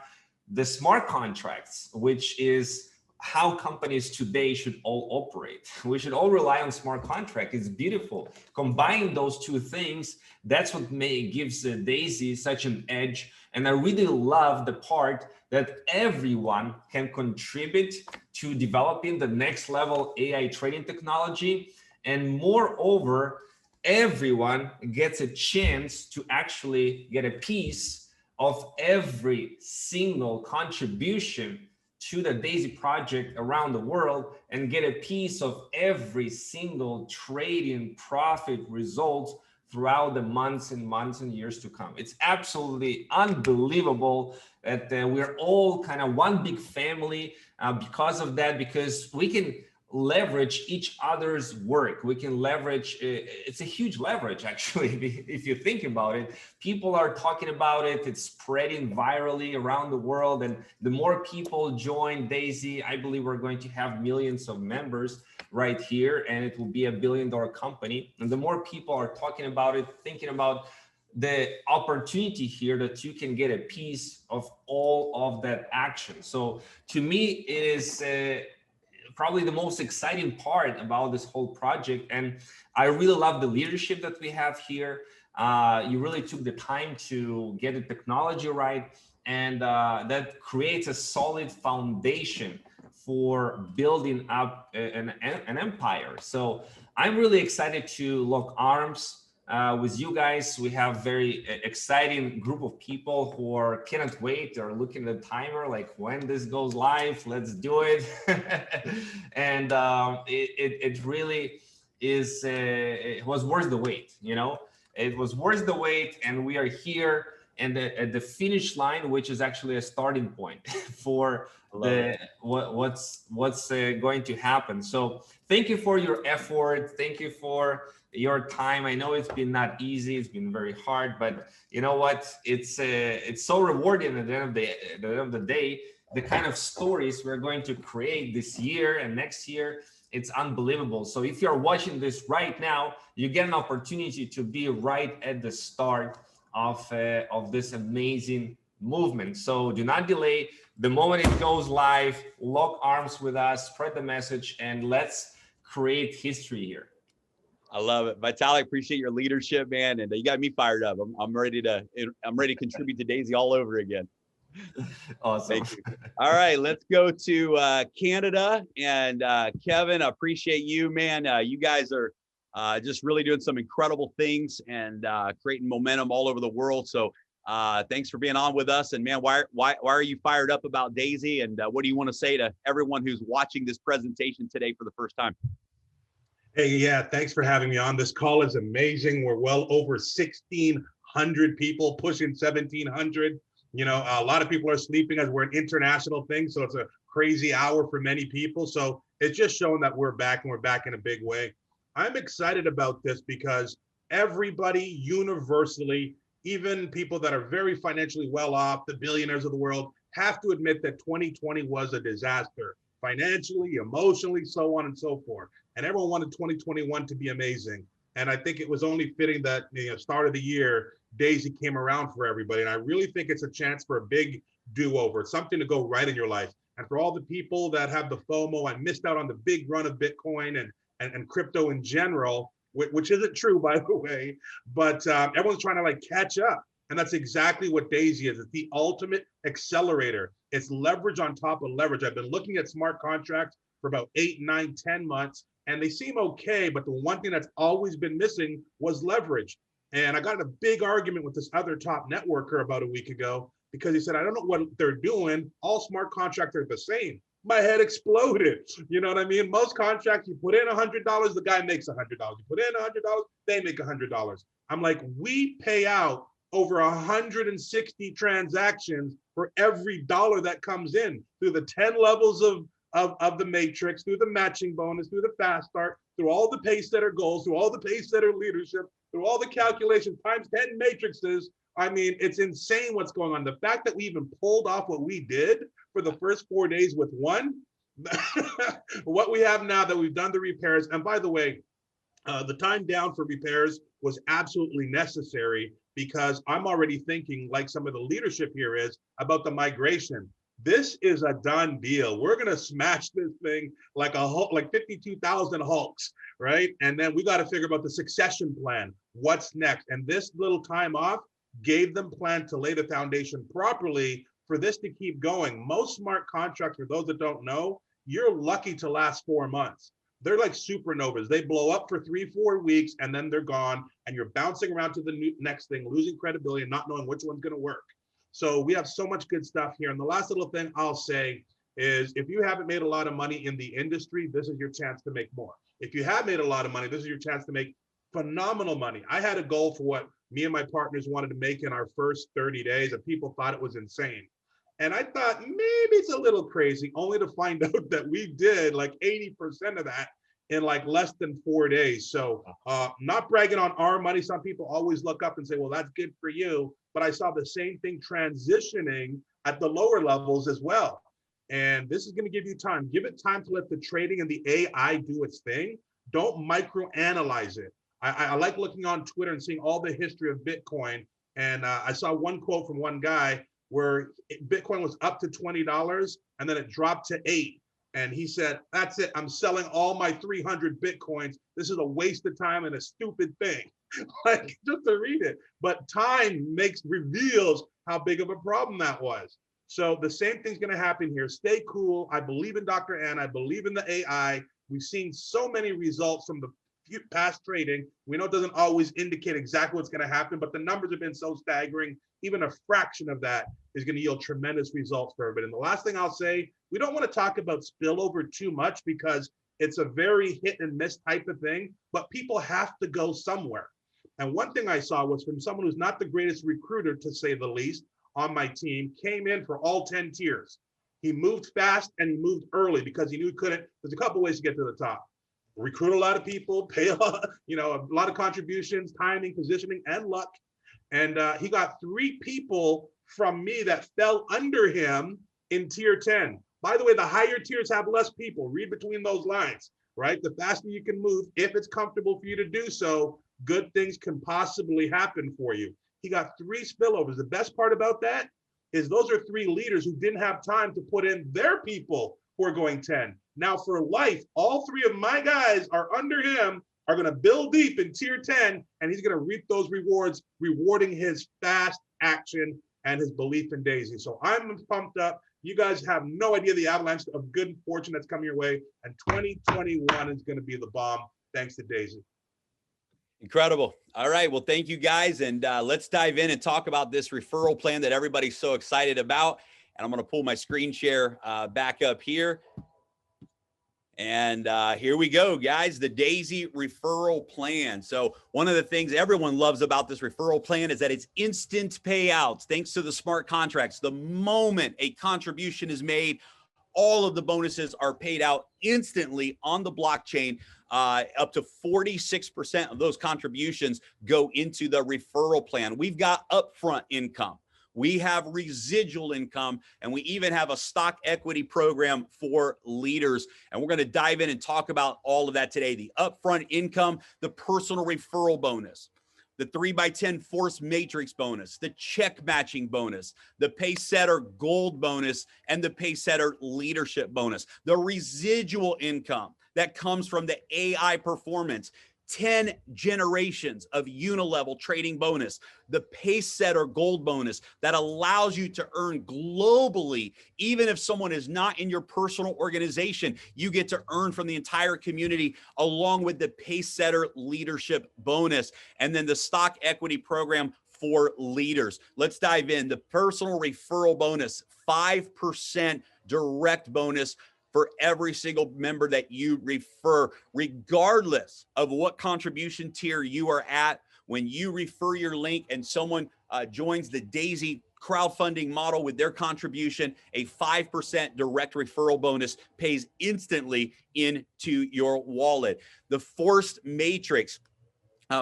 the smart contracts, which is how companies today should all operate. We should all rely on smart contract. It's beautiful. Combining those two things, that's what gives Daisy such an edge. And I really love the part that everyone can contribute to developing the next level AI trading technology. And moreover, everyone gets a chance to actually get a piece of every single contribution to the Daisy project around the world and get a piece of every single trading profit results throughout the months and years to come. It's absolutely unbelievable that we're all kind of one big family because of that, because we can leverage each other's work. We can leverage, it's a huge leverage actually, if you think about it. People are talking about it, it's spreading virally around the world. And the more people join Daisy, I believe we're going to have millions of members right here, and it will be $1 billion company. And the more people are talking about it, thinking about the opportunity here that you can get a piece of all of that action. So to me, it is probably the most exciting part about this whole project. And I really love the leadership that we have here. You really took the time to get the technology right, and that creates a solid foundation for building up an empire. So I'm really excited to lock arms with you guys. We have very exciting group of people who cannot wait. They're looking at the timer, like when this goes live, let's do it. And it really is, it was worth the wait, you know, it was worth the wait, and we are here and at the finish line, which is actually a starting point for what's going to happen. So thank you for your effort. Thank you for your time. I know it's been not easy. It's been very hard, but you know what? It's so rewarding at the end of the day. The kind of stories we're going to create this year and next year, it's unbelievable. So if you're watching this right now, you get an opportunity to be right at the start of this amazing movement. So do not delay. The moment it goes live, lock arms with us, spread the message, and let's create history here. I love it. Vitaly, appreciate your leadership, man. And you got me fired up. I'm ready to contribute to Daisy all over again. Awesome. Thank you. All right, let's go to Canada. And Kevin, I appreciate you, man. You guys are just really doing some incredible things and creating momentum all over the world. So thanks for being on with us. And man, why are you fired up about Daisy? And what do you want to say to everyone who's watching this presentation today for the first time? Hey, yeah, thanks for having me on. This call is amazing. We're well over 1,600 people, pushing 1,700. You know, a lot of people are sleeping as we're an international thing, so it's a crazy hour for many people. So it's just showing that we're back, and we're back in a big way. I'm excited about this because everybody universally, even people that are very financially well off, the billionaires of the world, have to admit that 2020 was a disaster, financially, emotionally, so on and so forth. And everyone wanted 2021 to be amazing. And I think it was only fitting that, you know, start of the year, Daisy came around for everybody. And I really think it's a chance for a big do-over, something to go right in your life. And for all the people that have the FOMO, I missed out on the big run of Bitcoin and crypto in general, which isn't true, by the way, but everyone's trying to like catch up. And that's exactly what Daisy is. It's the ultimate accelerator. It's leverage on top of leverage. I've been looking at smart contracts for about 8, 9, 10 months, and they seem okay, but the one thing that's always been missing was leverage. And I got in a big argument with this other top networker about a week ago because he said, I don't know what they're doing. All smart contracts are the same. My head exploded. You know what I mean? Most contracts, you put in $100, the guy makes $100. You put in $100, they make $100. I'm like, we pay out over 160 transactions for every dollar that comes in through the 10 levels of the matrix, through the matching bonus, through the fast start, through all the pace setter goals, through all the pace setter leadership, through all the calculations times 10 matrices. I mean, it's insane what's going on. The fact that we even pulled off what we did for the first 4 days with one, what we have now that we've done the repairs. And by the way, the time down for repairs was absolutely necessary because I'm already thinking, like some of the leadership here is, about the migration. This is a done deal. We're gonna smash this thing like a Hulk, like 52,000 Hulks, right? And then we got to figure out the succession plan. What's next? And this little time off gave them plan to lay the foundation properly for this to keep going. Most smart contracts, for those that don't know, you're lucky to last 4 months. They're like supernovas. They blow up for 3-4 weeks and then they're gone, and you're bouncing around to the next thing, losing credibility and not knowing which one's going to work. So we have so much good stuff here. And the last little thing I'll say is if you haven't made a lot of money in the industry, this is your chance to make more. If you have made a lot of money, this is your chance to make phenomenal money. I had a goal for what me and my partners wanted to make in our first 30 days, and people thought it was insane. And I thought maybe it's a little crazy, only to find out that we did like 80% of that in like less than 4 days. So not bragging on our money. Some people always look up and say, well, that's good for you. But I saw the same thing transitioning at the lower levels as well. And this is going to give you time. Give it time to let the trading and the AI do its thing. Don't microanalyze it. I like looking on Twitter and seeing all the history of Bitcoin. And I saw one quote from one guy where Bitcoin was up to $20 and then it dropped to $8. And he said, that's it. I'm selling all my 300 Bitcoins. This is a waste of time and a stupid thing. Like, just to read it. But time reveals how big of a problem that was. So the same thing's going to happen here. Stay cool. I believe in Dr. Ann. I believe in the AI. We've seen so many results from the past trading. We know it doesn't always indicate exactly what's going to happen, but the numbers have been so staggering. Even a fraction of that is going to yield tremendous results for everybody. And the last thing I'll say, we don't want to talk about spillover too much because it's a very hit and miss type of thing, but people have to go somewhere. And one thing I saw was from someone who's not the greatest recruiter, to say the least, on my team, came in for all 10 tiers. He moved fast and he moved early because he knew he couldn't. There's a couple ways to get to the top. Recruit a lot of people, pay a lot, a lot of contributions, timing, positioning, and luck. And he got 3 people from me that fell under him in tier 10. By the way, the higher tiers have less people. Read between those lines, right? The faster you can move, if it's comfortable for you to do so, good things can possibly happen for you. He got 3 spillovers. The best part about that is those are 3 leaders who didn't have time to put in their people who are going 10. Now for life, all 3 of my guys are under him, are going to build deep in tier 10, and he's going to reap those rewards, rewarding his fast action and his belief in Daisy. So I'm pumped up. You guys have no idea the avalanche of good fortune that's coming your way. And 2021 is going to be the bomb, thanks to Daisy. Incredible. All right. Well, thank you guys. And let's dive in and talk about this referral plan that everybody's so excited about. And I'm going to pull my screen share back up here. And here we go, guys, the Daisy referral plan. So one of the things everyone loves about this referral plan is that it's instant payouts. Thanks to the smart contracts, the moment a contribution is made, all of the bonuses are paid out instantly on the blockchain. Up to 46% of those contributions go into the referral plan. We've got upfront income. We have residual income, and we even have a stock equity program for leaders. And we're going to dive in and talk about all of that today. The upfront income, the personal referral bonus, the 3x10 force matrix bonus, the check matching bonus, the Paysetter gold bonus, and the Paysetter leadership bonus, the residual income that comes from the AI performance, 10 generations of unilevel trading bonus, the Paysetter gold bonus that allows you to earn globally. Even if someone is not in your personal organization, you get to earn from the entire community, along with the Paysetter leadership bonus, and then the stock equity program for leaders. Let's dive in. The personal referral bonus, 5% direct bonus for every single member that you refer, regardless of what contribution tier you are at. When you refer your link and someone joins the Daisy crowdfunding model with their contribution, a 5% direct referral bonus pays instantly into your wallet. The forced matrix.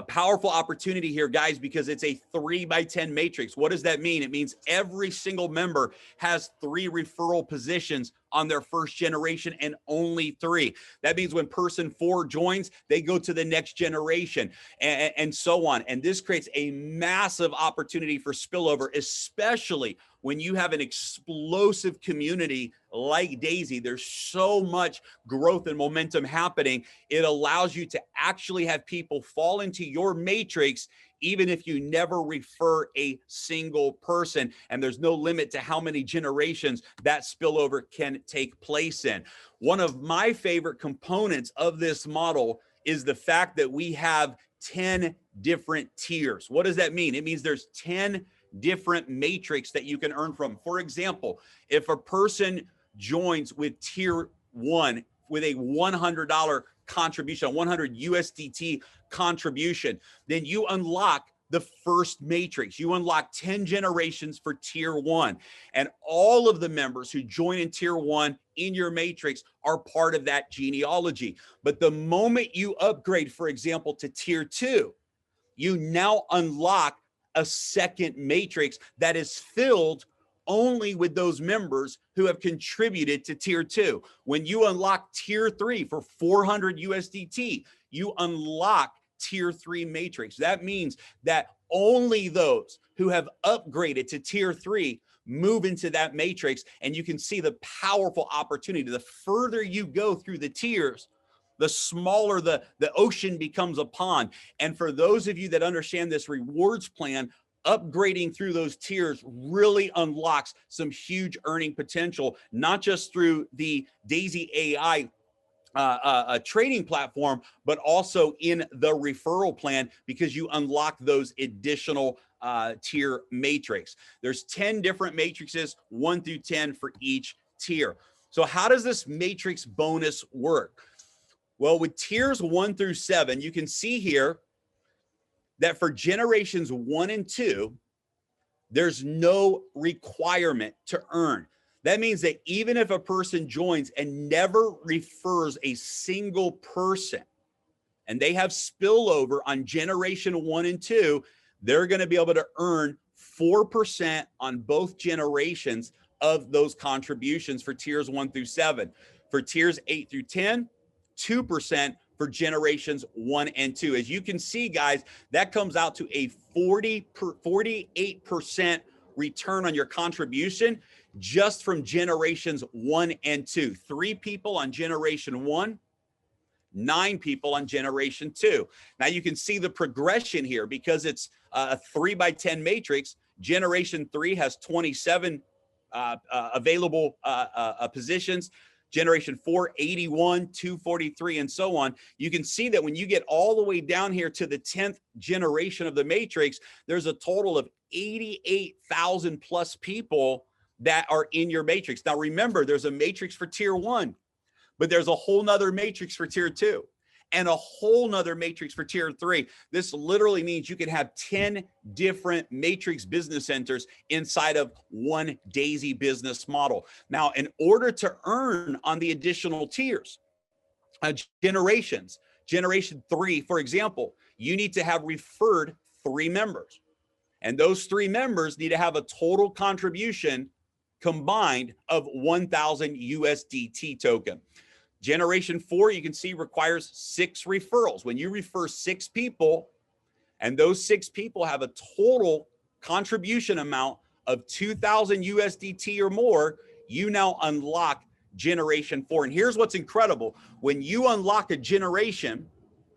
Powerful opportunity here, guys, because it's a 3x10 matrix. What does that mean? It means every single member has 3 referral positions on their first generation, and only 3. That means when person 4 joins, they go to the next generation, and so on. And this creates a massive opportunity for spillover, especially when you have an explosive community like Daisy. There's so much growth and momentum happening. It allows you to actually have people fall into your matrix, even if you never refer a single person. And there's no limit to how many generations that spillover can take place in. One of my favorite components of this model is the fact that we have 10 different tiers. What does that mean? It means there's 10 different matrix that you can earn from. For example, if a person joins with tier 1 with a $100 contribution, 100 USDT contribution, then you unlock the first matrix. You unlock 10 generations for tier 1. And all of the members who join in tier 1 in your matrix are part of that genealogy. But the moment you upgrade, for example, to tier 2, you now unlock a second matrix that is filled only with those members who have contributed to tier 2. When you unlock tier 3 for 400 USDT, you unlock tier 3 matrix. That means that only those who have upgraded to tier 3 move into that matrix, and you can see the powerful opportunity. The further you go through the tiers, the smaller the ocean becomes a pond. And for those of you that understand this rewards plan, upgrading through those tiers really unlocks some huge earning potential, not just through the Daisy AI a trading platform, but also in the referral plan, because you unlock those additional tier matrix. There's 10 different matrices, 1 through 10 for each tier. So how does this matrix bonus work? Well, with tiers 1 through 7, you can see here that for generations 1 and 2, there's no requirement to earn. That means that even if a person joins and never refers a single person, and they have spillover on generation 1 and 2, they're going to be able to earn 4% on both generations of those contributions for tiers 1 through 7. For tiers 8 through 10, 2% for generations 1 and 2. As you can see, guys, that comes out to a 48% return on your contribution just from generations 1 and 2. 3 people on generation 1, 9 people on generation 2. Now you can see the progression here because it's a 3 by 10 matrix. Generation 3 has 27 available positions. Generation 4, 81, 243, and so on. You can see that when you get all the way down here to the 10th generation of the matrix, there's a total of 88,000 plus people that are in your matrix. Now remember, there's a matrix for tier 1, but there's a whole nother matrix for tier 2 and a whole nother matrix for tier 3. This literally means you can have 10 different matrix business centers inside of one Daisy business model. Now, in order to earn on the additional tiers, generations, generation 3, for example, you need to have referred 3 members. And those 3 members need to have a total contribution combined of 1,000 USDT token. Generation 4, you can see, requires 6 referrals. When you refer 6 people, and those 6 people have a total contribution amount of 2,000 USDT or more, you now unlock generation 4. And here's what's incredible. When you unlock a generation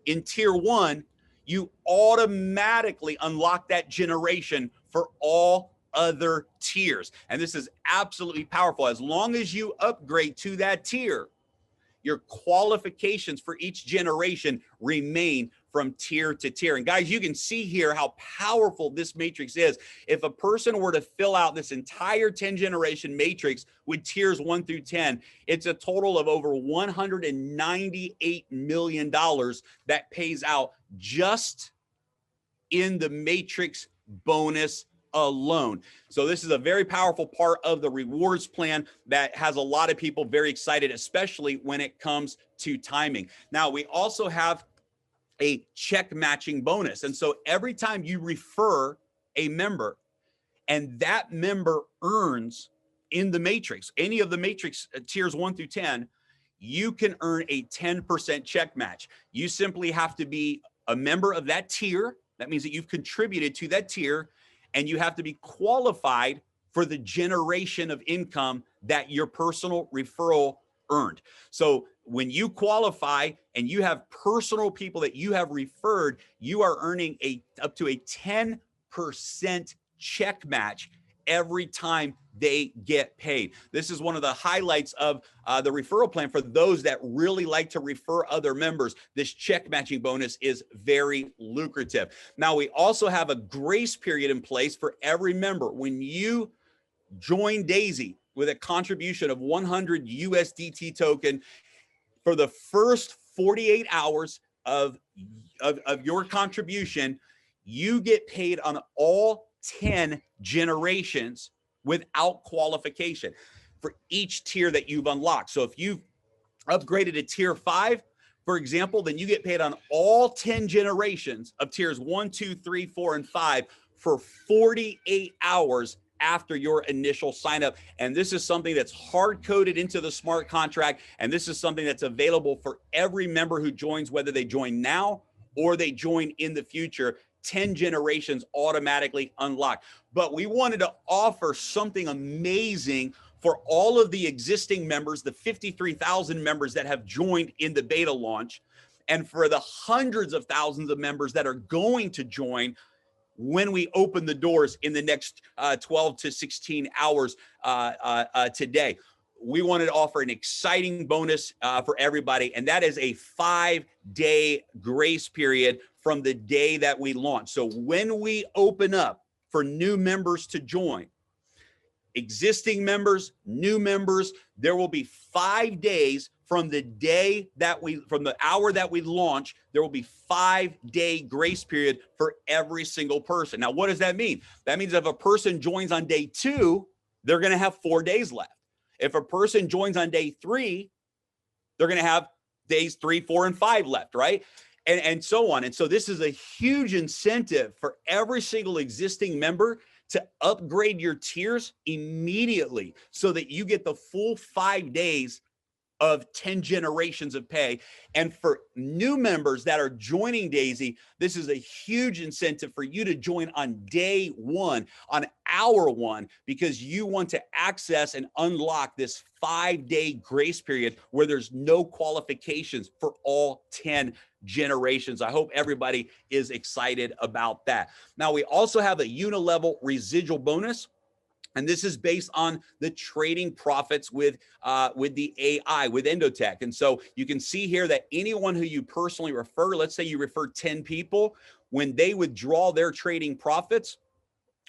in tier 1, you automatically unlock that generation for all other tiers. And this is absolutely powerful. As long as you upgrade to that tier, your qualifications for each generation remain from tier to tier. And guys, you can see here how powerful this matrix is. If a person were to fill out this entire 10 generation matrix with tiers 1 through 10, it's a total of over $198 million that pays out just in the matrix bonus alone. So this is a very powerful part of the rewards plan that has a lot of people very excited, especially when it comes to timing. Now, we also have a check matching bonus. And so every time you refer a member and that member earns in the matrix, any of the matrix tiers 1 through 10, you can earn a 10% check match. You simply have to be a member of that tier. That means that you've contributed to that tier, and you have to be qualified for the generation of income that your personal referral earned. So when you qualify and you have personal people that you have referred, you are earning up to a 10% check match every time they get paid. This is one of the highlights of the referral plan for those that really like to refer other members. This check matching bonus is very lucrative. Now, we also have a grace period in place for every member. When you join Daisy with a contribution of 100 USDT token, for the first 48 hours of your contribution, you get paid on all 10 generations without qualification for each tier that you've unlocked. So if you've upgraded to tier 5, for example, then you get paid on all 10 generations of tiers 1, 2, 3, 4, and 5 for 48 hours after your initial sign up. And this is something that's hard coded into the smart contract. And this is something that's available for every member who joins, whether they join now or they join in the future. 10 generations automatically unlocked. But we wanted to offer something amazing for all of the existing members, the 53,000 members that have joined in the beta launch, and for the hundreds of thousands of members that are going to join when we open the doors in the next 12 to 16 hours today. We wanted to offer an exciting bonus for everybody, and that is a 5-day grace period from the day that we launch. So when we open up for new members to join, existing members, new members, there will be 5 days from the day that from the hour that we launch. There will be 5-day grace period for every single person. Now, what does that mean? That means if a person joins on day 2, they're going to have 4 days left. If a person joins on day 3, they're going to have days 3, 4, and 5 left, right? And so on. And so this is a huge incentive for every single existing member to upgrade your tiers immediately so that you get the full 5 days of 10 generations of pay. And for new members that are joining Daisy, this is a huge incentive for you to join on day 1, on hour 1, because you want to access and unlock this 5-day grace period where there's no qualifications for all 10 generations. I hope everybody is excited about that. Now, we also have a unilevel residual bonus. And this is based on the trading profits with the AI, with Endotech. And so you can see here that anyone who you personally refer, let's say you refer 10 people, when they withdraw their trading profits,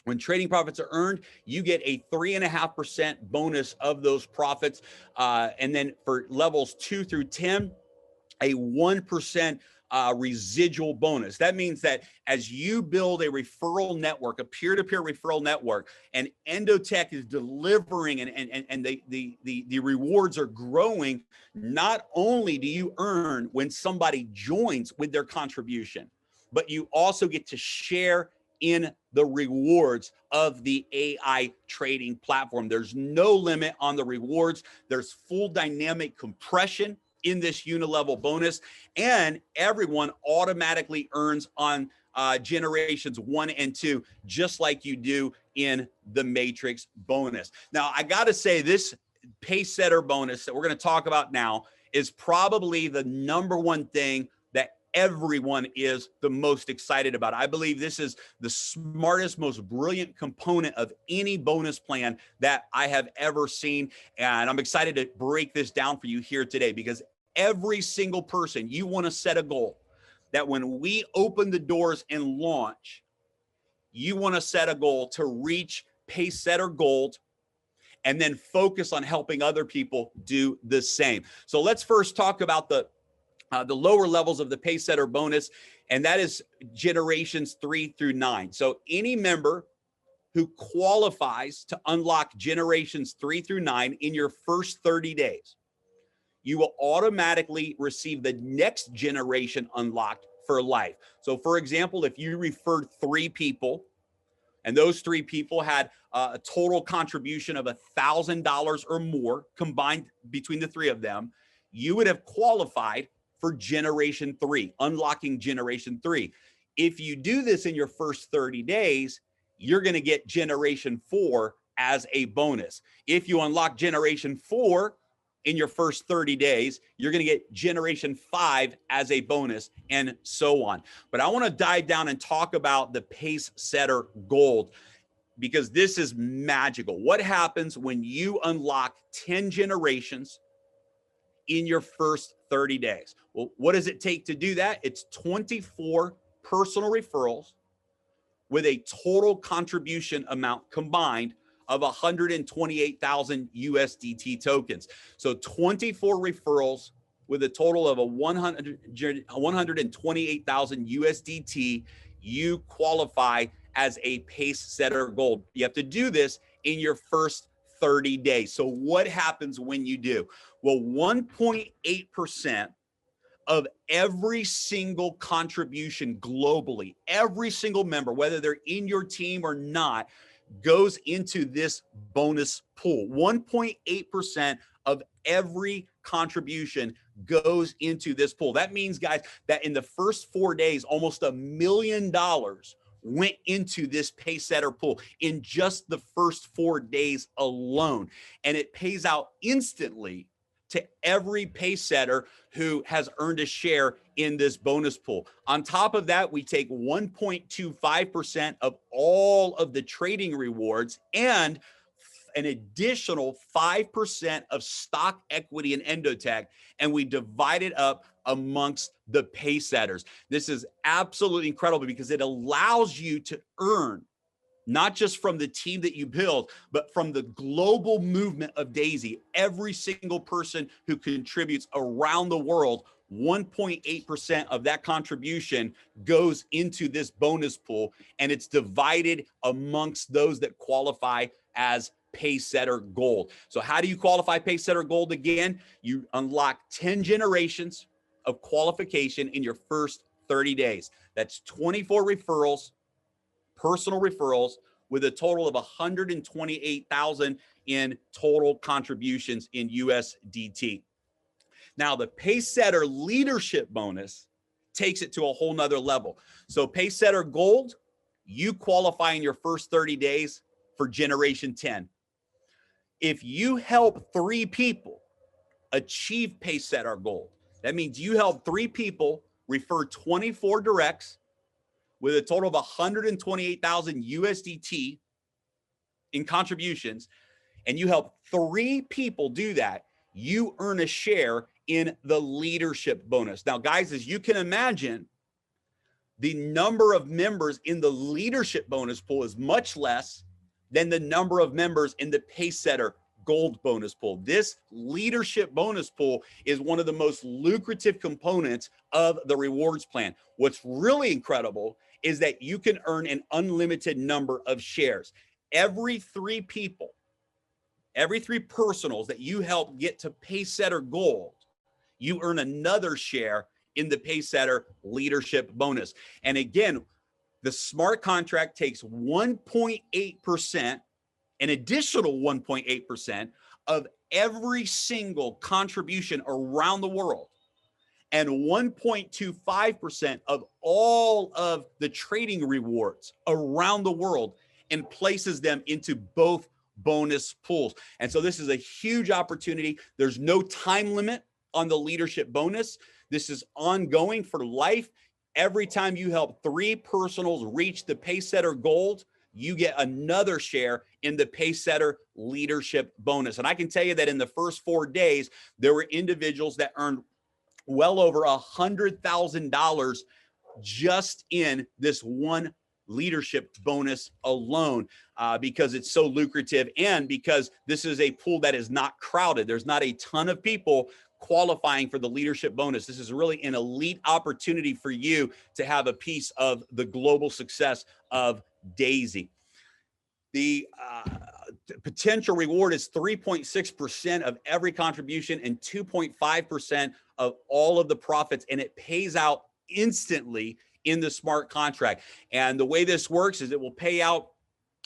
when trading profits are earned, you get a 3.5% bonus of those profits. And then for levels 2 through 10, a 1% residual bonus. That means that as you build a referral network, a peer-to-peer referral network, and Endotech is delivering and the rewards are growing, not only do you earn when somebody joins with their contribution, but you also get to share in the rewards of the AI trading platform. There's no limit on the rewards. There's full dynamic compression in this unilevel bonus, and everyone automatically earns on generations 1 and 2, just like you do in the Matrix bonus. Now, I got to say, this pace setter bonus that we're going to talk about now is probably the #1 thing that everyone is the most excited about. I believe this is the smartest, most brilliant component of any bonus plan that I have ever seen. And I'm excited to break this down for you here today, because every single person, you want to set a goal that when we open the doors and launch, you want to set a goal to reach pace setter gold and then focus on helping other people do the same. So let's first talk about the lower levels of the pace setter bonus, and that is generations 3 through 9. So any member who qualifies to unlock generations 3 through 9 in your first 30 days, you will automatically receive the next generation unlocked for life. So for example, if you referred 3 people and those 3 people had a total contribution of $1,000 or more combined between the 3 of them, you would have qualified for generation 3, unlocking generation 3. If you do this in your first 30 days, you're going to get generation 4 as a bonus. If you unlock generation 4 in your first 30 days, you're going to get generation 5 as a bonus, and so on. But I want to dive down and talk about the pace setter gold. because this is magical. What happens when you unlock 10 generations in your first 30 days? Well, what does it take to do that? It's 24 personal referrals with a total contribution amount combined of 128,000 USDT tokens. So 24 referrals with a total of 128,000 USDT, you qualify as a pace setter gold. You have to do this in your first 30 days. So what happens when you do? Well, 1.8% of every single contribution globally, every single member, whether they're in your team or not, goes into this bonus pool. 1.8% of every contribution goes into this pool. That means, guys, that in the first 4 days, almost $1 million went into this pace setter pool in just the first 4 days alone. And it pays out instantly to every pace setter who has earned a share in this bonus pool. On top of that, we take 1.25% of all of the trading rewards and an additional 5% of stock equity in Endotech, and we divide it up amongst the pace setters. This is absolutely incredible because it allows you to earn not just from the team that you build, but from the global movement of Daisy. Every single person who contributes around the world, 1.8% of that contribution goes into this bonus pool, and it's divided amongst those that qualify as pace setter gold. So how do you qualify pace setter gold? Again, you unlock 10 generations of qualification in your first 30 days. That's 24 referrals, personal referrals, with a total of 128,000 in total contributions in USDT. Now, the pace setter leadership bonus takes it to a whole nother level. So pace setter gold, you qualify in your first 30 days for generation 10. If you help 3 people achieve pace setter gold, that means you help 3 people refer 24 directs with a total of 128,000 USDT in contributions, and you help 3 people do that, you earn a share in the leadership bonus. Now, guys, as you can imagine, the number of members in the leadership bonus pool is much less than the number of members in the pace setter gold bonus pool. This leadership bonus pool is one of the most lucrative components of the rewards plan. What's really incredible is that you can earn an unlimited number of shares. Every 3 people, every 3 personals that you help get to pace setter gold, you earn another share in the pace setter leadership bonus. And again, the smart contract takes 1.8%, an additional 1.8% of every single contribution around the world, and 1.25% of all of the trading rewards around the world, and places them into both bonus pools. And so this is a huge opportunity. There's no time limit on the leadership bonus. This is ongoing for life. Every time you help 3 personals reach the pace setter gold, you get another share in the pace setter leadership bonus. And I can tell you that in the first 4 days, there were individuals that earned well over $100,000 just in this one leadership bonus alone, because it's so lucrative and because this is a pool that is not crowded. There's not a ton of people qualifying for the leadership bonus. This is really an elite opportunity for you to have a piece of the global success of Daisy. The potential reward is 3.6% of every contribution and 2.5% of all of the profits, and it pays out instantly in the smart contract. And the way this works is it will pay out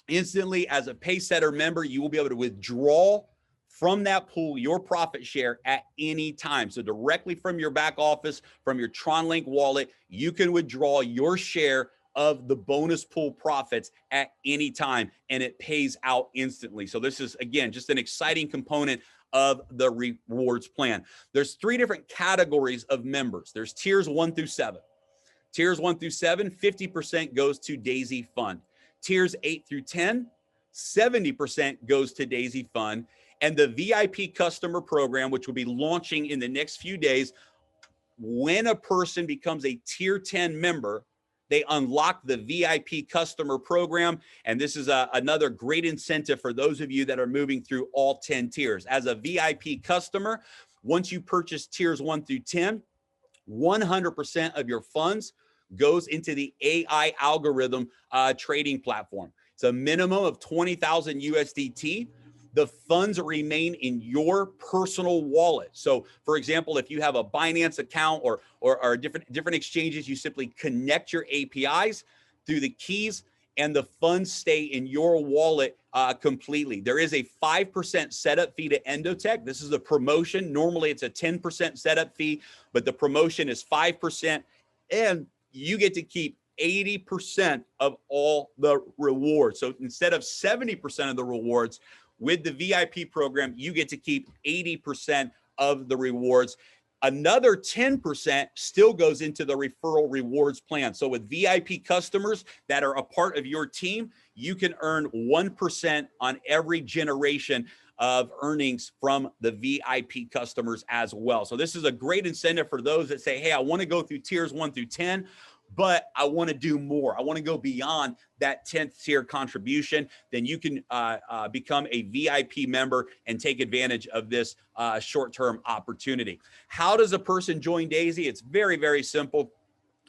instantly. As a pace setter member, you will be able to withdraw from that pool your profit share at any time. So directly from your back office, from your Tron Link wallet, you can withdraw your share of the bonus pool profits at any time, and it pays out instantly. So this is, again, just an exciting component of the rewards plan. There's 3 different categories of members. There's tiers 1 through 7. Tiers 1 through 7, 50% goes to Daisy Fund. Tiers 8 through 10, 70% goes to Daisy Fund. And the VIP customer program, which will be launching in the next few days, when a person becomes a tier 10 member, they unlock the VIP customer program. And this is another great incentive for those of you that are moving through all 10 tiers. As a VIP customer, once you purchase tiers 1 through 10, 100% of your funds goes into the AI algorithm trading platform. It's a minimum of 20,000 USDT. The funds remain in your personal wallet. So for example, if you have a Binance account or different exchanges, you simply connect your APIs through the keys and the funds stay in your wallet completely. There is a 5% setup fee to Endotech. This is a promotion. Normally it's a 10% setup fee, but the promotion is 5%, and you get to keep 80% of all the rewards. So instead of 70% of the rewards, with the VIP program, you get to keep 80% of the rewards. Another 10% still goes into the referral rewards plan. So with VIP customers that are a part of your team, you can earn 1% on every generation of earnings from the VIP customers as well. So this is a great incentive for those that say, hey, I want to go through tiers 1 through 10, but I want to do more. I want to go beyond that 10th tier contribution. Then you can become a VIP member and take advantage of this short-term opportunity. How does a person join Daisy? It's very, very simple.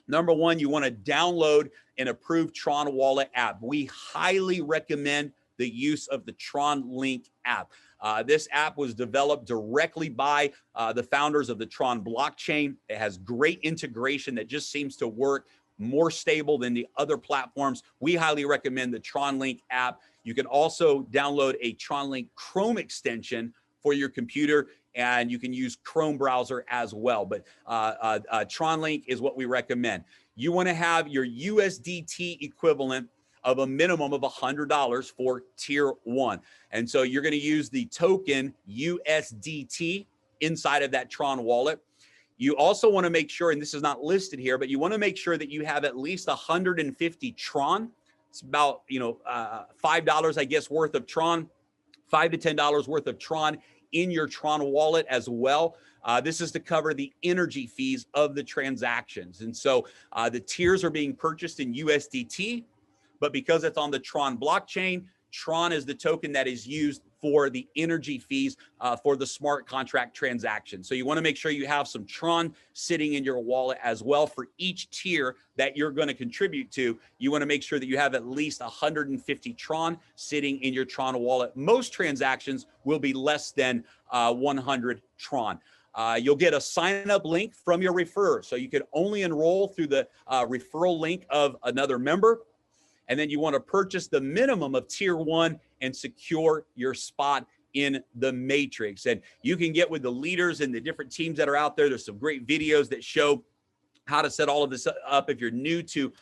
Number one, you want to download an approved Tron wallet app. We highly recommend the use of the Tron Link app. This app was developed directly by the founders of the Tron blockchain. It has great integration that just seems to work more stable than the other platforms. We highly recommend the Tron Link app. You can also download a Tron Link Chrome extension for your computer, and you can use Chrome browser as well. But Tron Link is what we recommend. You want to have your USDT equivalent of a minimum of $100 for tier 1. And so you're going to use the token USDT inside of that Tron wallet. You also want to make sure, and this is not listed here, but you want to make sure that you have at least 150 Tron. It's about, $5, I guess, worth of Tron, $5 to $10 worth of Tron in your Tron wallet as well. This is to cover the energy fees of the transactions. And so the tiers are being purchased in USDT, but because it's on the Tron blockchain, Tron is the token that is used for the energy fees for the smart contract transaction. So you want to make sure you have some Tron sitting in your wallet as well. For each tier that you're going to contribute to, you want to make sure that you have at least 150 Tron sitting in your Tron wallet. Most transactions will be less than 100 Tron. You'll get a sign-up link from your referrer. So you can only enroll through the referral link of another member. And then you want to purchase the minimum of tier 1 and secure your spot in the matrix. And you can get with the leaders and the different teams that are out there. There's some great videos that show how to set all of this up. If you're new to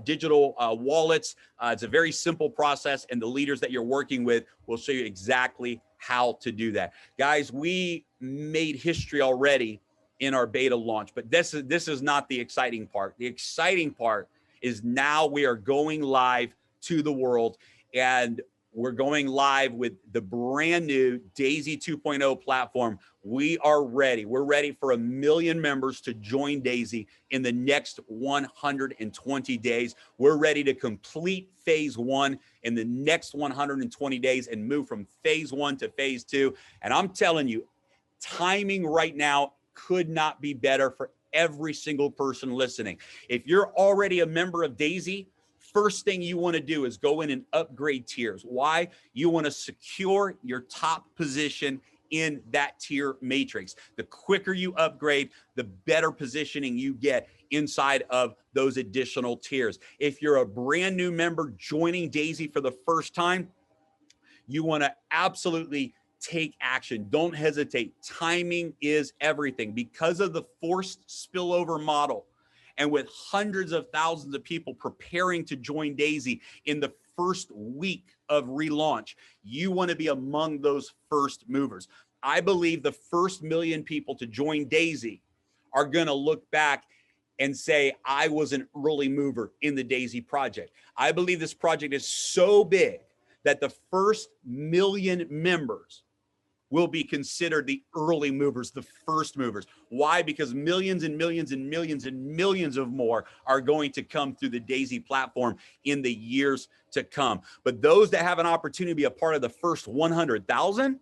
digital wallets, it's a very simple process, and the leaders that you're working with will show you exactly how to do that. Guys, we made history already in our beta launch, but this is not the exciting part. The exciting part is now we are going live to the world, and we're going live with the brand new Daisy 2.0 platform. We are ready. We're ready for 1 million members to join Daisy in the next 120 days. We're ready to complete phase 1 in the next 120 days and move from phase 1 to phase 2. And I'm telling you, timing right now could not be better for every single person listening. If you're already a member of Daisy, first thing you want to do is go in and upgrade tiers. Why? You want to secure your top position in that tier matrix. The quicker you upgrade, the better positioning you get inside of those additional tiers. If you're a brand new member joining Daisy for the first time, you want to absolutely take action. Don't hesitate. Timing is everything. Because of the forced spillover model, and with hundreds of thousands of people preparing to join Daisy in the first week of relaunch, you want to be among those first movers. I believe the first 1 million people to join Daisy are going to look back and say, I was an early mover in the Daisy project. I believe this project is so big that the first 1 million members will be considered the early movers, the first movers. Why? Because millions and millions and millions and millions of more are going to come through the Daisy platform in the years to come. But those that have an opportunity to be a part of the first 100,000,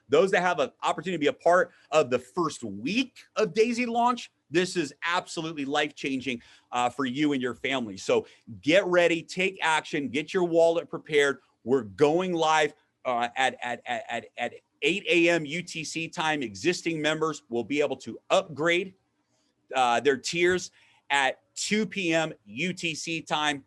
those that have an opportunity to be a part of the first week of Daisy launch, this is absolutely life-changing for you and your family. So get ready, take action, get your wallet prepared. We're going live at 8 a.m. UTC time. Existing members will be able to upgrade their tiers at 2 p.m. UTC time.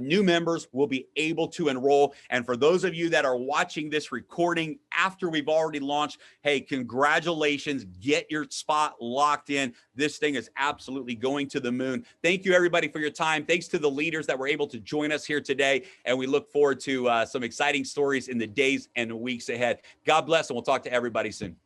New members will be able to enroll. And for those of you that are watching this recording after we've already launched, hey, congratulations, get your spot locked in. This thing is absolutely going to the moon. Thank you, everybody, for your time. Thanks to the leaders that were able to join us here today. And we look forward to some exciting stories in the days and weeks ahead. God bless, and we'll talk to everybody soon.